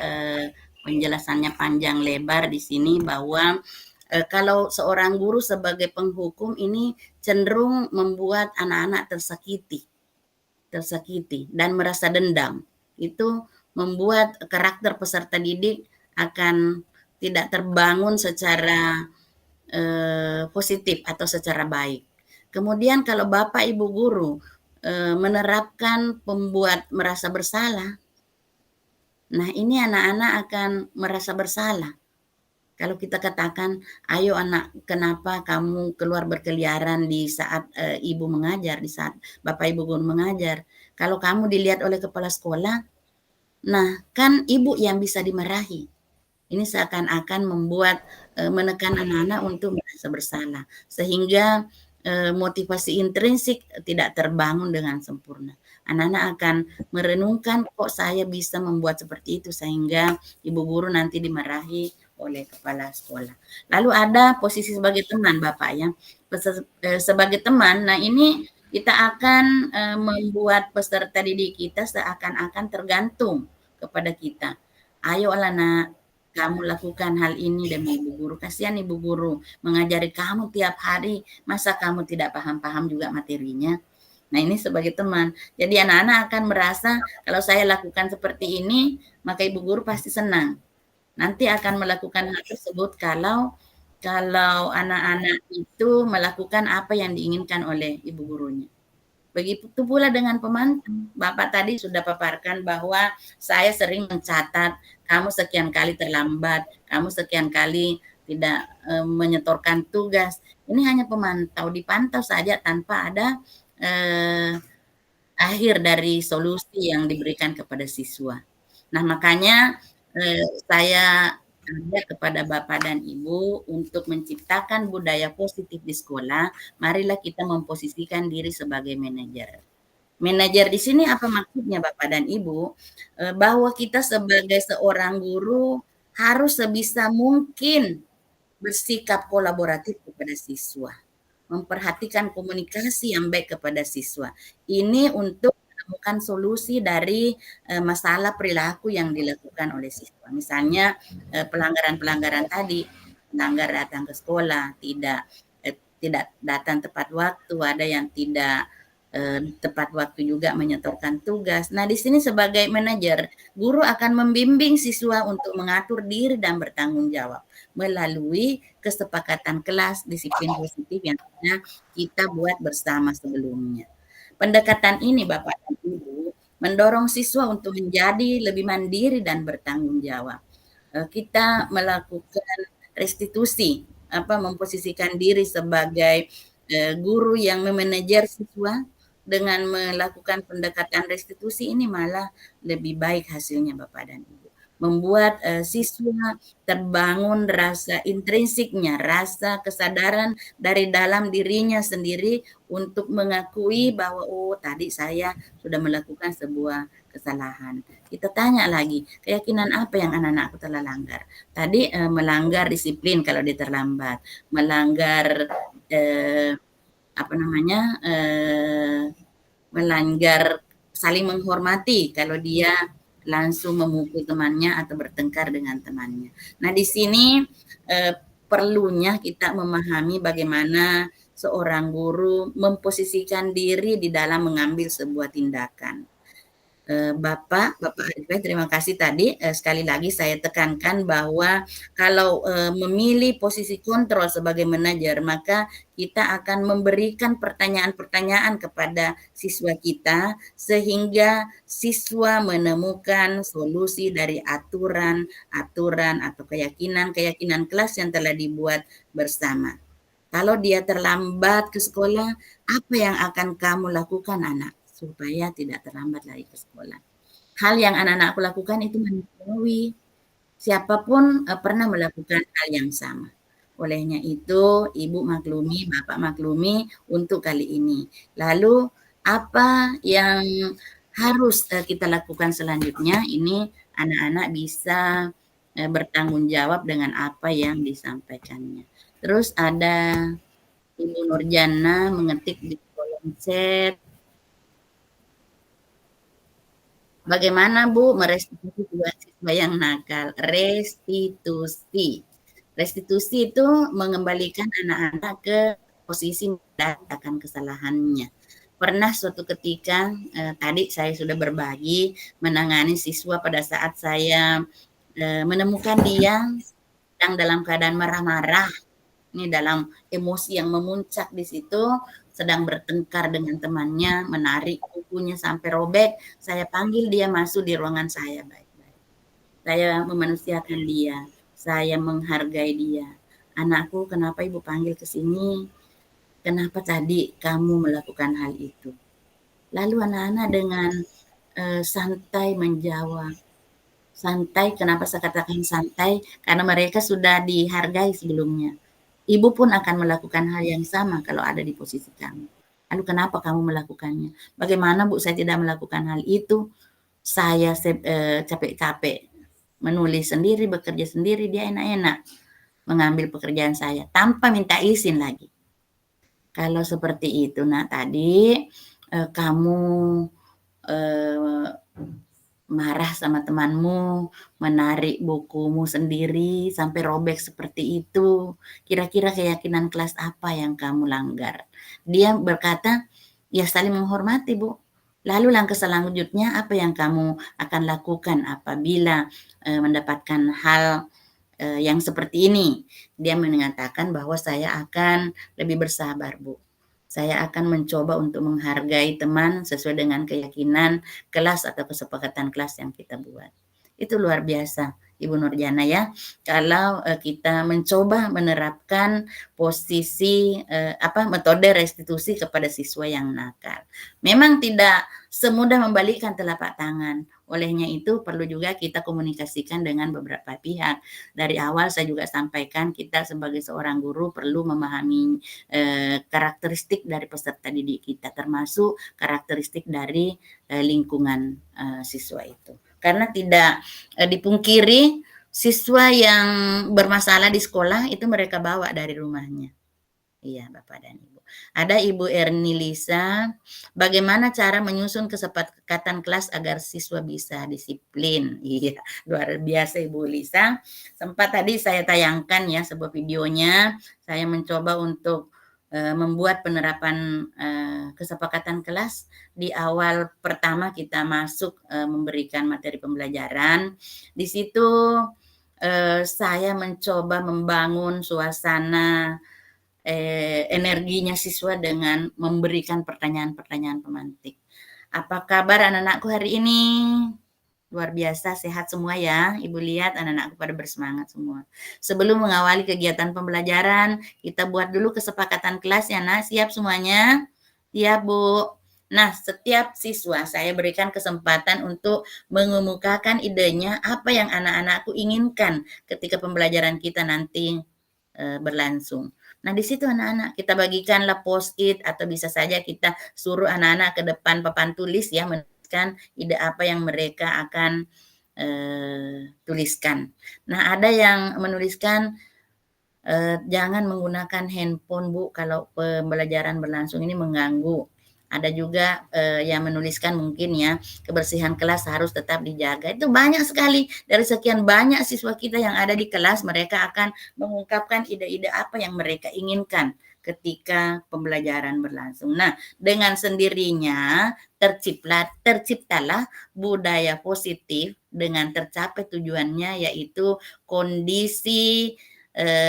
penjelasannya panjang lebar di sini bahwa kalau seorang guru sebagai penghukum ini cenderung membuat anak-anak tersakiti dan merasa dendam. Itu membuat karakter peserta didik akan tidak terbangun secara positif atau secara baik. Kemudian kalau Bapak Ibu guru menerapkan pembuat merasa bersalah, nah ini anak-anak akan merasa bersalah. Kalau kita katakan, ayo anak, kenapa kamu keluar berkeliaran di saat ibu mengajar, di saat Bapak Ibu guru mengajar. Kalau kamu dilihat oleh kepala sekolah, nah kan ibu yang bisa dimarahi. Ini seakan-akan membuat menekan anak-anak untuk merasa bersalah. Sehingga motivasi intrinsik tidak terbangun dengan sempurna. Anak-anak akan merenungkan, kok saya bisa membuat seperti itu, sehingga ibu guru nanti dimarahi oleh kepala sekolah. Lalu ada posisi sebagai teman Bapak ya. Sebagai teman, nah ini kita akan membuat peserta didik kita seakan-akan tergantung kepada kita. Ayolah nak, kamu lakukan hal ini demi ibu guru. Kasihan ibu guru mengajari kamu tiap hari, masa kamu tidak paham-paham juga materinya. Nah ini sebagai teman. Jadi anak-anak akan merasa kalau saya lakukan seperti ini, maka ibu guru pasti senang. Nanti akan melakukan hal tersebut kalau anak-anak itu melakukan apa yang diinginkan oleh ibu gurunya. Begitu pula dengan pemantau. Bapak tadi sudah paparkan bahwa saya sering mencatat, kamu sekian kali terlambat, kamu sekian kali tidak menyetorkan tugas. Ini hanya pemantau, dipantau saja tanpa ada akhir dari solusi yang diberikan kepada siswa. Nah makanya saya ajak kepada Bapak dan Ibu untuk menciptakan budaya positif di sekolah, marilah kita memposisikan diri sebagai manajer. Manajer di sini apa maksudnya Bapak dan Ibu? Bahwa kita sebagai seorang guru harus sebisa mungkin bersikap kolaboratif kepada siswa. Memperhatikan komunikasi yang baik kepada siswa. Ini untuk menemukan solusi dari masalah perilaku yang dilakukan oleh siswa. Misalnya pelanggaran-pelanggaran tadi, melanggar datang ke sekolah, tidak datang tepat waktu, ada yang tidak tepat waktu juga menyetorkan tugas. Nah, di sini sebagai manajer, guru akan membimbing siswa untuk mengatur diri dan bertanggung jawab melalui kesepakatan kelas disiplin positif yang kita buat bersama sebelumnya. Pendekatan ini Bapak dan Ibu mendorong siswa untuk menjadi lebih mandiri dan bertanggung jawab. Kita melakukan restitusi, memposisikan diri sebagai guru yang memanajer siswa dengan melakukan pendekatan restitusi ini malah lebih baik hasilnya Bapak dan Ibu. membuat siswa terbangun rasa intrinsiknya, rasa kesadaran dari dalam dirinya sendiri untuk mengakui bahwa oh tadi saya sudah melakukan sebuah kesalahan. Kita tanya lagi, keyakinan apa yang anak-anakku telah langgar? Tadi melanggar disiplin kalau dia terlambat, melanggar apa namanya melanggar saling menghormati kalau dia langsung memukul temannya atau bertengkar dengan temannya. Nah di sini perlunya kita memahami bagaimana seorang guru memposisikan diri di dalam mengambil sebuah tindakan. Bapak Arifin, terima kasih tadi sekali lagi saya tekankan bahwa kalau memilih posisi kontrol sebagai manajer, maka kita akan memberikan pertanyaan-pertanyaan kepada siswa kita sehingga siswa menemukan solusi dari aturan-aturan atau keyakinan-keyakinan kelas yang telah dibuat bersama. Kalau dia terlambat ke sekolah, apa yang akan kamu lakukan anak? Supaya tidak terlambat lagi ke sekolah. Hal yang anak-anakku lakukan itu manusiawi. Siapapun pernah melakukan hal yang sama. Olehnya itu, Ibu maklumi, Bapak maklumi untuk kali ini. Lalu apa yang harus kita lakukan selanjutnya? Ini anak-anak bisa bertanggung jawab dengan apa yang disampaikannya. Terus ada Ibu Nurjana mengetik di kolom chat, bagaimana Bu merestitusi siswa yang nakal? Restitusi. Restitusi itu mengembalikan anak-anak ke posisi akan kesalahannya. Pernah suatu ketika, tadi saya sudah berbagi menangani siswa pada saat saya menemukan dia sedang dalam keadaan marah-marah. Ini dalam emosi yang memuncak di situ, sedang bertengkar dengan temannya, menarik bukunya sampai robek. Saya panggil dia masuk di ruangan saya baik-baik. Saya memanusiakan dia, saya menghargai dia. Anakku, kenapa ibu panggil ke sini? Kenapa tadi kamu melakukan hal itu? Lalu anak-anak dengan santai menjawab. Santai, kenapa saya katakan santai? Karena mereka sudah dihargai sebelumnya. Ibu pun akan melakukan hal yang sama kalau ada di posisi kamu. Lalu kenapa kamu melakukannya? Bagaimana Bu saya tidak melakukan hal itu? Saya capek-capek menulis sendiri, bekerja sendiri, dia enak-enak mengambil pekerjaan saya tanpa minta izin lagi. Kalau seperti itu, nah tadi kamu marah sama temanmu, menarik bukumu sendiri sampai robek seperti itu. Kira-kira keyakinan kelas apa yang kamu langgar? Dia berkata, ya saling menghormati Bu. Lalu langkah selanjutnya apa yang kamu akan lakukan apabila mendapatkan hal yang seperti ini? Dia mengatakan bahwa saya akan lebih bersabar Bu. Saya akan mencoba untuk menghargai teman sesuai dengan keyakinan kelas atau kesepakatan kelas yang kita buat. Itu luar biasa, Ibu Nurjana ya. Kalau kita mencoba menerapkan posisi metode restitusi kepada siswa yang nakal. Memang tidak semudah membalikkan telapak tangan. Olehnya itu perlu juga kita komunikasikan dengan beberapa pihak. Dari awal saya juga sampaikan kita sebagai seorang guru perlu memahami karakteristik dari peserta didik kita, termasuk karakteristik dari lingkungan siswa itu. Karena tidak dipungkiri siswa yang bermasalah di sekolah itu mereka bawa dari rumahnya. Iya, Bapak dan Ibu. Ada Ibu Erni Lisa, bagaimana cara menyusun kesepakatan kelas agar siswa bisa disiplin? Iya, luar biasa Ibu Lisa. Sempat tadi saya tayangkan ya sebuah videonya, saya mencoba untuk membuat penerapan kesepakatan kelas di awal pertama kita masuk memberikan materi pembelajaran. Di situ saya mencoba membangun suasana energinya siswa dengan memberikan pertanyaan-pertanyaan pemantik. Apa kabar anak-anakku hari ini? Luar biasa, sehat semua ya. Ibu lihat anak-anakku pada bersemangat semua. Sebelum mengawali kegiatan pembelajaran, kita buat dulu kesepakatan kelas ya nak. Siap semuanya? Siap Bu. Nah, setiap siswa saya berikan kesempatan untuk mengemukakan idenya apa yang anak-anakku inginkan ketika pembelajaran kita nanti berlangsung. Nah, di situ anak-anak kita bagikanlah post-it atau bisa saja kita suruh anak-anak ke depan papan tulis ya menuliskan ide apa yang mereka akan tuliskan. Nah, ada yang menuliskan jangan menggunakan handphone Bu kalau pembelajaran berlangsung ini mengganggu. Ada juga yang menuliskan mungkin ya kebersihan kelas harus tetap dijaga. Itu banyak sekali dari sekian banyak siswa kita yang ada di kelas, mereka akan mengungkapkan ide-ide apa yang mereka inginkan ketika pembelajaran berlangsung. Nah, dengan sendirinya terciptalah budaya positif dengan tercapai tujuannya yaitu kondisi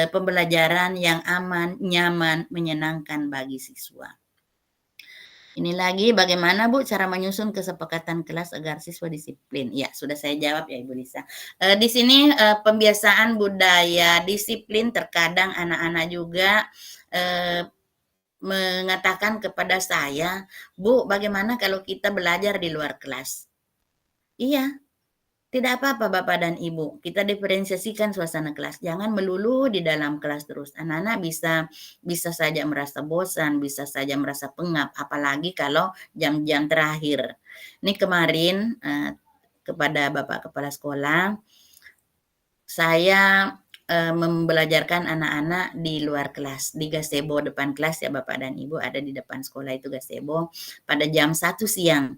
pembelajaran yang aman, nyaman, menyenangkan bagi siswa. Ini lagi bagaimana Bu cara menyusun kesepakatan kelas agar siswa disiplin? Ya, sudah saya jawab ya Ibu Lisa. Di sini pembiasaan budaya disiplin terkadang anak-anak juga mengatakan kepada saya, Bu, bagaimana kalau kita belajar di luar kelas? Iya, tidak apa-apa Bapak dan Ibu, kita diferensiasikan suasana kelas. Jangan melulu di dalam kelas terus. Anak-anak bisa saja merasa bosan, bisa saja merasa pengap, apalagi kalau jam-jam terakhir. Ini kemarin kepada Bapak Kepala Sekolah, saya membelajarkan anak-anak di luar kelas, di gazebo depan kelas ya Bapak dan Ibu, ada di depan sekolah itu gazebo, pada jam 1 siang.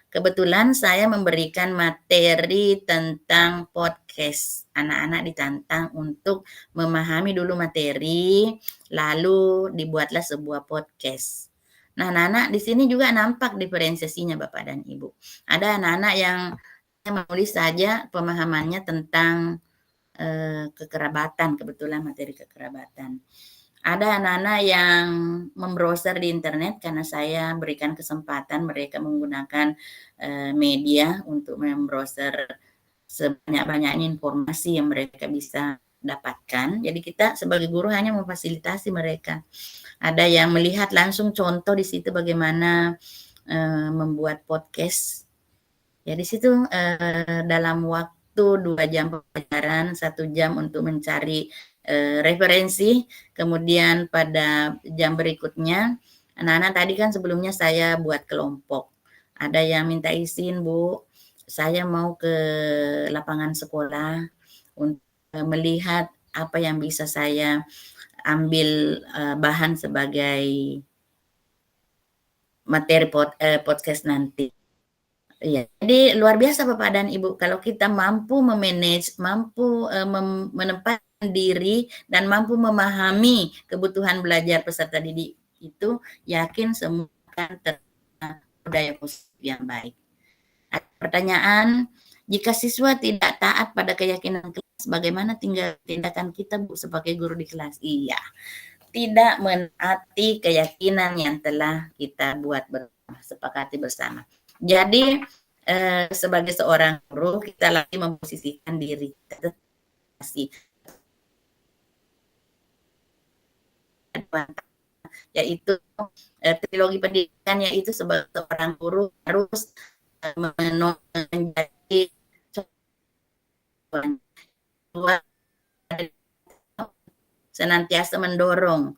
Kebetulan saya memberikan materi tentang podcast. Anak-anak ditantang untuk memahami dulu materi, lalu dibuatlah sebuah podcast. Nah, anak-anak di sini juga nampak diferensiasinya Bapak dan Ibu. Ada anak-anak yang menulis saja pemahamannya tentang kekerabatan, kebetulan materi kekerabatan. Ada anak-anak yang membrowser di internet karena saya berikan kesempatan mereka menggunakan media untuk membrowser sebanyak-banyaknya informasi yang mereka bisa dapatkan. Jadi kita sebagai guru hanya memfasilitasi mereka. Ada yang melihat langsung contoh di situ bagaimana membuat podcast. Ya di situ dalam waktu 2 jam pelajaran, 1 jam untuk mencari referensi, kemudian pada jam berikutnya, anak-anak tadi kan sebelumnya saya buat kelompok. Ada yang minta izin, Bu, saya mau ke lapangan sekolah untuk melihat apa yang bisa saya ambil bahan sebagai materi podcast nanti. Iya, jadi luar biasa Bapak dan Ibu kalau kita mampu memanage, mampu menempatkan diri dan mampu memahami kebutuhan belajar peserta didik itu, yakin semua akan tercipta budaya positif yang baik. Pertanyaan, jika siswa tidak taat pada keyakinan kelas, bagaimana tindakan kita Bu sebagai guru di kelas? Iya, tidak menaati keyakinan yang telah kita buat bersama, sepakati bersama. Jadi sebagai seorang guru kita lagi memposisikan diri kita yaitu trilogi pendidikan, yaitu sebagai seorang guru harus menjadi senantiasa mendorong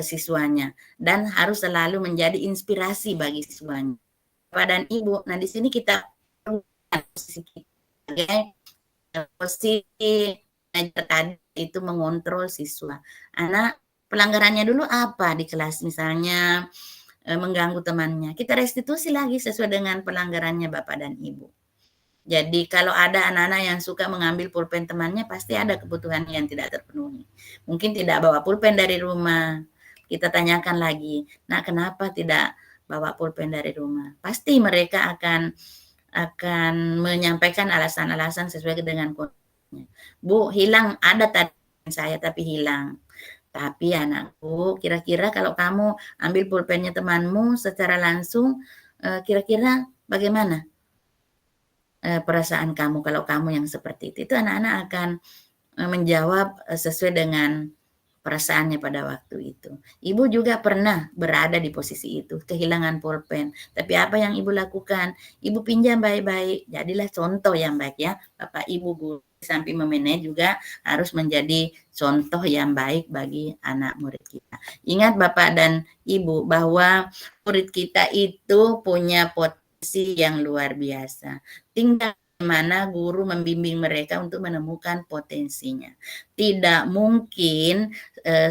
siswanya dan harus selalu menjadi inspirasi bagi siswanya. Bapak dan Ibu, nah di sini kita posisi tadi itu mengontrol siswa. Anak pelanggarannya dulu apa di kelas, misalnya mengganggu temannya. Kita restitusi lagi sesuai dengan pelanggarannya Bapak dan Ibu. Jadi kalau ada anak-anak yang suka mengambil pulpen temannya, pasti ada kebutuhan yang tidak terpenuhi. Mungkin tidak bawa pulpen dari rumah. Kita tanyakan lagi, nah kenapa tidak bawa pulpen dari rumah? Pasti mereka akan menyampaikan alasan-alasan sesuai dengan kondisinya. Bu, hilang, ada tadi saya tapi hilang. Tapi anakku, kira-kira kalau kamu ambil pulpennya temanmu secara langsung, kira-kira bagaimana perasaan kamu kalau kamu yang seperti itu? Itu anak-anak akan menjawab sesuai dengan perasaannya pada waktu itu. Ibu juga pernah berada di posisi itu, kehilangan pulpen. Tapi apa yang Ibu lakukan? Ibu pinjam baik-baik. Jadilah contoh yang baik ya. Bapak Ibu guru samping memanage juga harus menjadi contoh yang baik bagi anak murid kita. Ingat Bapak dan Ibu bahwa murid kita itu punya potensi yang luar biasa. Tinggal bagaimana guru membimbing mereka untuk menemukan potensinya. Tidak mungkin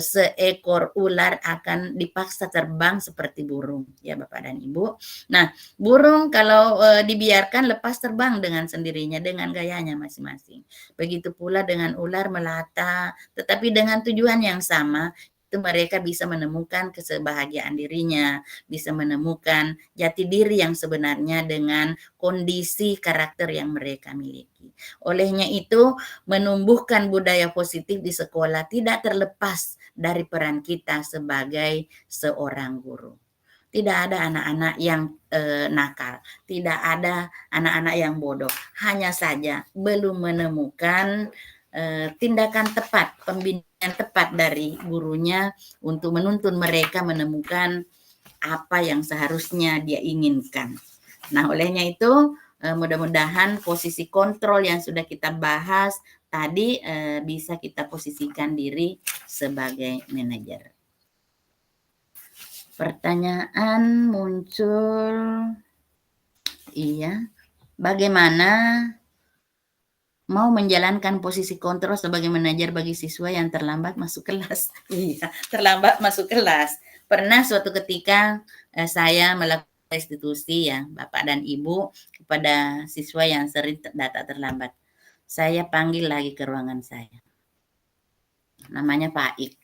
seekor ular akan dipaksa terbang seperti burung, ya Bapak dan Ibu. Nah, burung kalau dibiarkan lepas terbang dengan sendirinya, dengan gayanya masing-masing. Begitu pula dengan ular melata, tetapi dengan tujuan yang sama, itu mereka bisa menemukan kesebahagiaan dirinya, bisa menemukan jati diri yang sebenarnya dengan kondisi karakter yang mereka miliki. Olehnya itu, menumbuhkan budaya positif di sekolah tidak terlepas dari peran kita sebagai seorang guru. Tidak ada anak-anak yang nakal, tidak ada anak-anak yang bodoh. Hanya saja belum menemukan tindakan tepat, pembinaan tepat dari gurunya untuk menuntun mereka menemukan apa yang seharusnya dia inginkan. Nah, olehnya itu mudah-mudahan posisi kontrol yang sudah kita bahas tadi bisa kita posisikan diri sebagai manajer. Pertanyaan muncul, iya, bagaimana mau menjalankan posisi kontrol sebagai manajer bagi siswa yang terlambat masuk kelas? Iya, terlambat masuk kelas. Pernah suatu ketika saya melakukan restitusi ya, Bapak dan Ibu, kepada siswa yang sering datang terlambat. Saya panggil lagi ke ruangan saya. Namanya Pak Ik.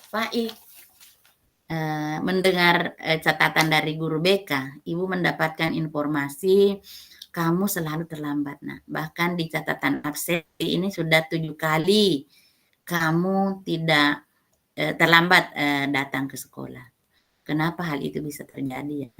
Pak Ik, mendengar catatan dari guru BK, Ibu mendapatkan informasi kamu selalu terlambat. Nah, bahkan di catatan absen ini sudah 7 kali kamu tidak terlambat datang ke sekolah. Kenapa hal itu bisa terjadi ya?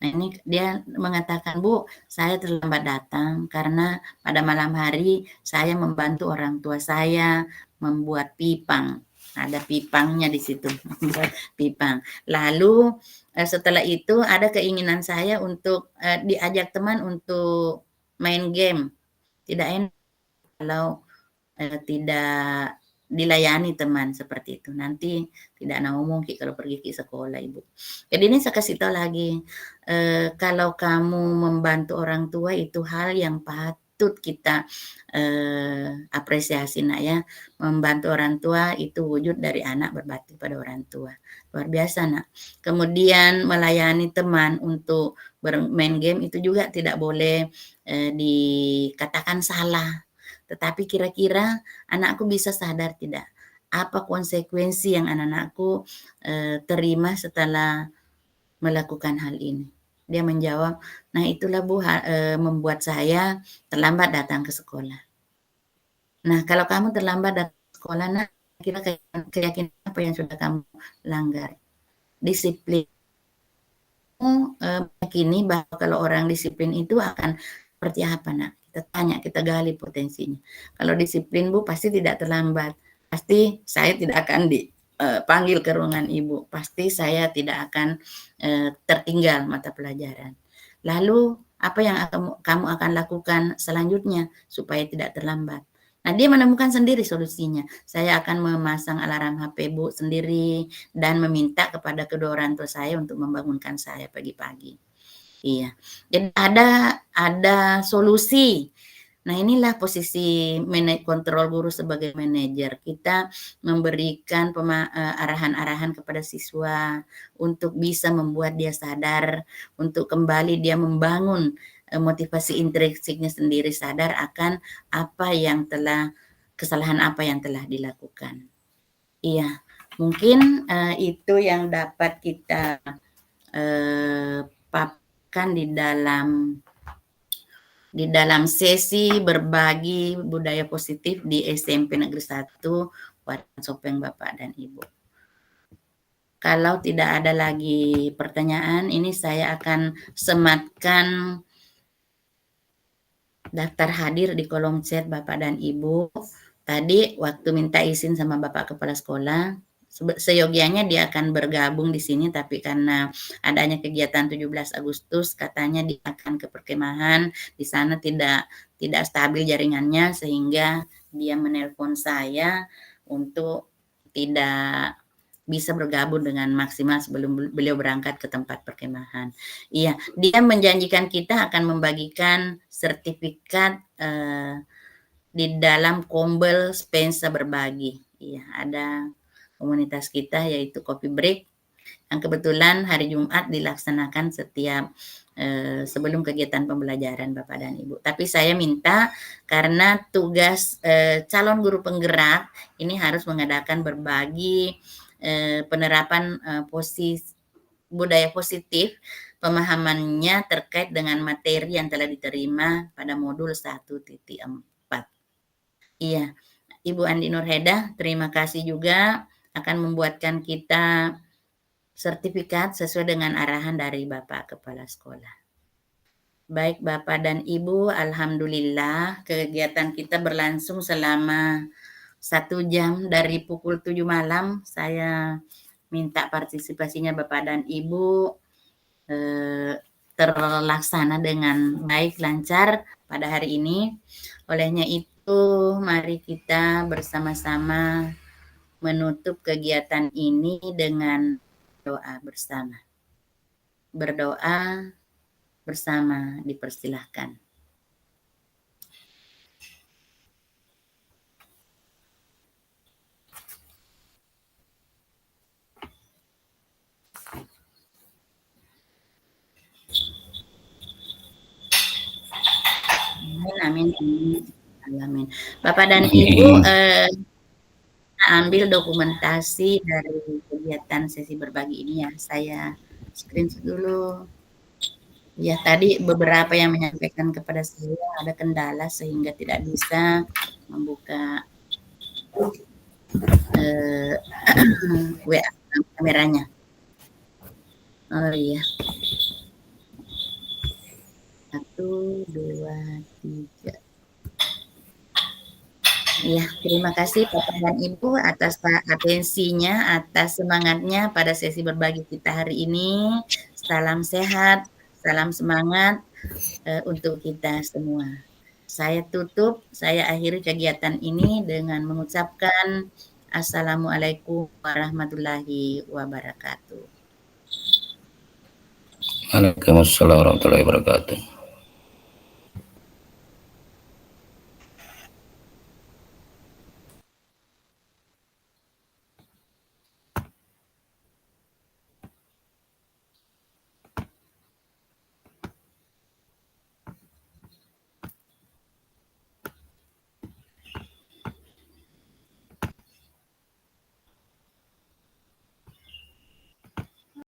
Nah, ini dia mengatakan, Bu, saya terlambat datang karena pada malam hari saya membantu orang tua saya membuat pipang. Ada pipangnya di situ, membuat pipang. Lalu setelah itu ada keinginan saya untuk diajak teman untuk main game. Tidak enak kalau tidak dilayani teman seperti itu. Nanti tidak ngomong kalau pergi ke sekolah, Ibu. Jadi ini saya kasih tahu lagi, kalau kamu membantu orang tua itu hal yang patut kita apresiasi nak ya. Membantu orang tua itu wujud dari anak berbakti pada orang tua. Luar biasa nak. Kemudian melayani teman untuk bermain game itu juga tidak boleh dikatakan salah. Tetapi kira-kira anakku bisa sadar tidak? Apa konsekuensi yang anak-anakku terima setelah melakukan hal ini? Dia menjawab, nah itulah Bu membuat saya terlambat datang ke sekolah. Nah, kalau kamu terlambat datang ke sekolah, nah kira keyakinan apa yang sudah kamu langgar? Disiplin. Meyakini bahwa kalau orang disiplin itu akan seperti apa nak? Kita tanya, kita gali potensinya. Kalau disiplin Bu pasti tidak terlambat. Pasti saya tidak akan dipanggil ke ruangan Ibu. Pasti saya tidak akan tertinggal mata pelajaran. Lalu apa yang kamu akan lakukan selanjutnya supaya tidak terlambat? Nah, dia menemukan sendiri solusinya. Saya akan memasang alarm HP Bu sendiri dan meminta kepada kedua orang tua saya untuk membangunkan saya pagi-pagi. Iya. Jadi ada solusi. Nah, inilah posisi kontrol guru sebagai manajer. Kita memberikan arahan-arahan kepada siswa untuk bisa membuat dia sadar, untuk kembali dia membangun motivasi intrinsiknya sendiri, sadar akan kesalahan apa yang telah dilakukan. Iya, mungkin itu yang dapat kita paparkan di dalam sesi berbagi budaya positif di SMP Negeri 1 Waran Sopeng Bapak dan Ibu. Kalau tidak ada lagi pertanyaan, ini saya akan sematkan daftar hadir di kolom chat Bapak dan Ibu tadi waktu minta izin sama Bapak Kepala Sekolah, seyogianya dia akan bergabung di sini, tapi karena adanya kegiatan 17 Agustus, katanya dia akan ke perkemahan, di sana tidak stabil jaringannya, sehingga dia menelpon saya untuk tidak bisa bergabung dengan maksimal sebelum beliau berangkat ke tempat perkemahan. Iya, dia menjanjikan kita akan membagikan sertifikat di dalam Kombel Spensa Berbagi. Iya, ada komunitas kita yaitu Coffee Break yang kebetulan hari Jumat dilaksanakan setiap sebelum kegiatan pembelajaran Bapak dan Ibu. Tapi saya minta karena tugas calon guru penggerak ini harus mengadakan berbagi penerapan budaya positif, pemahamannya terkait dengan materi yang telah diterima pada modul 1.4. Iya, Ibu Andi Nurheda, terima kasih juga akan membuatkan kita sertifikat sesuai dengan arahan dari Bapak Kepala Sekolah. Baik Bapak dan Ibu, alhamdulillah kegiatan kita berlangsung selama 1 jam dari pukul 7 malam. Saya minta partisipasinya Bapak dan Ibu terlaksana dengan baik, lancar pada hari ini. Olehnya itu, mari kita bersama-sama menutup kegiatan ini dengan doa bersama. Berdoa bersama, dipersilahkan. Amin, amin, amin. Bapak dan Ibu, ambil dokumentasi dari kegiatan sesi berbagi ini ya. Saya screenshot dulu. Ya, tadi beberapa yang menyampaikan kepada saya ada kendala sehingga tidak bisa membuka WA kameranya. Oh iya. 1, 2, 3. Ya, terima kasih Bapak dan Ibu atas atensinya, atas semangatnya pada sesi berbagi kita hari ini. Salam sehat, salam semangat untuk kita semua. Saya tutup, saya akhiri kegiatan ini dengan mengucapkan Assalamualaikum warahmatullahi wabarakatuh. Waalaikumsalam warahmatullahi wabarakatuh.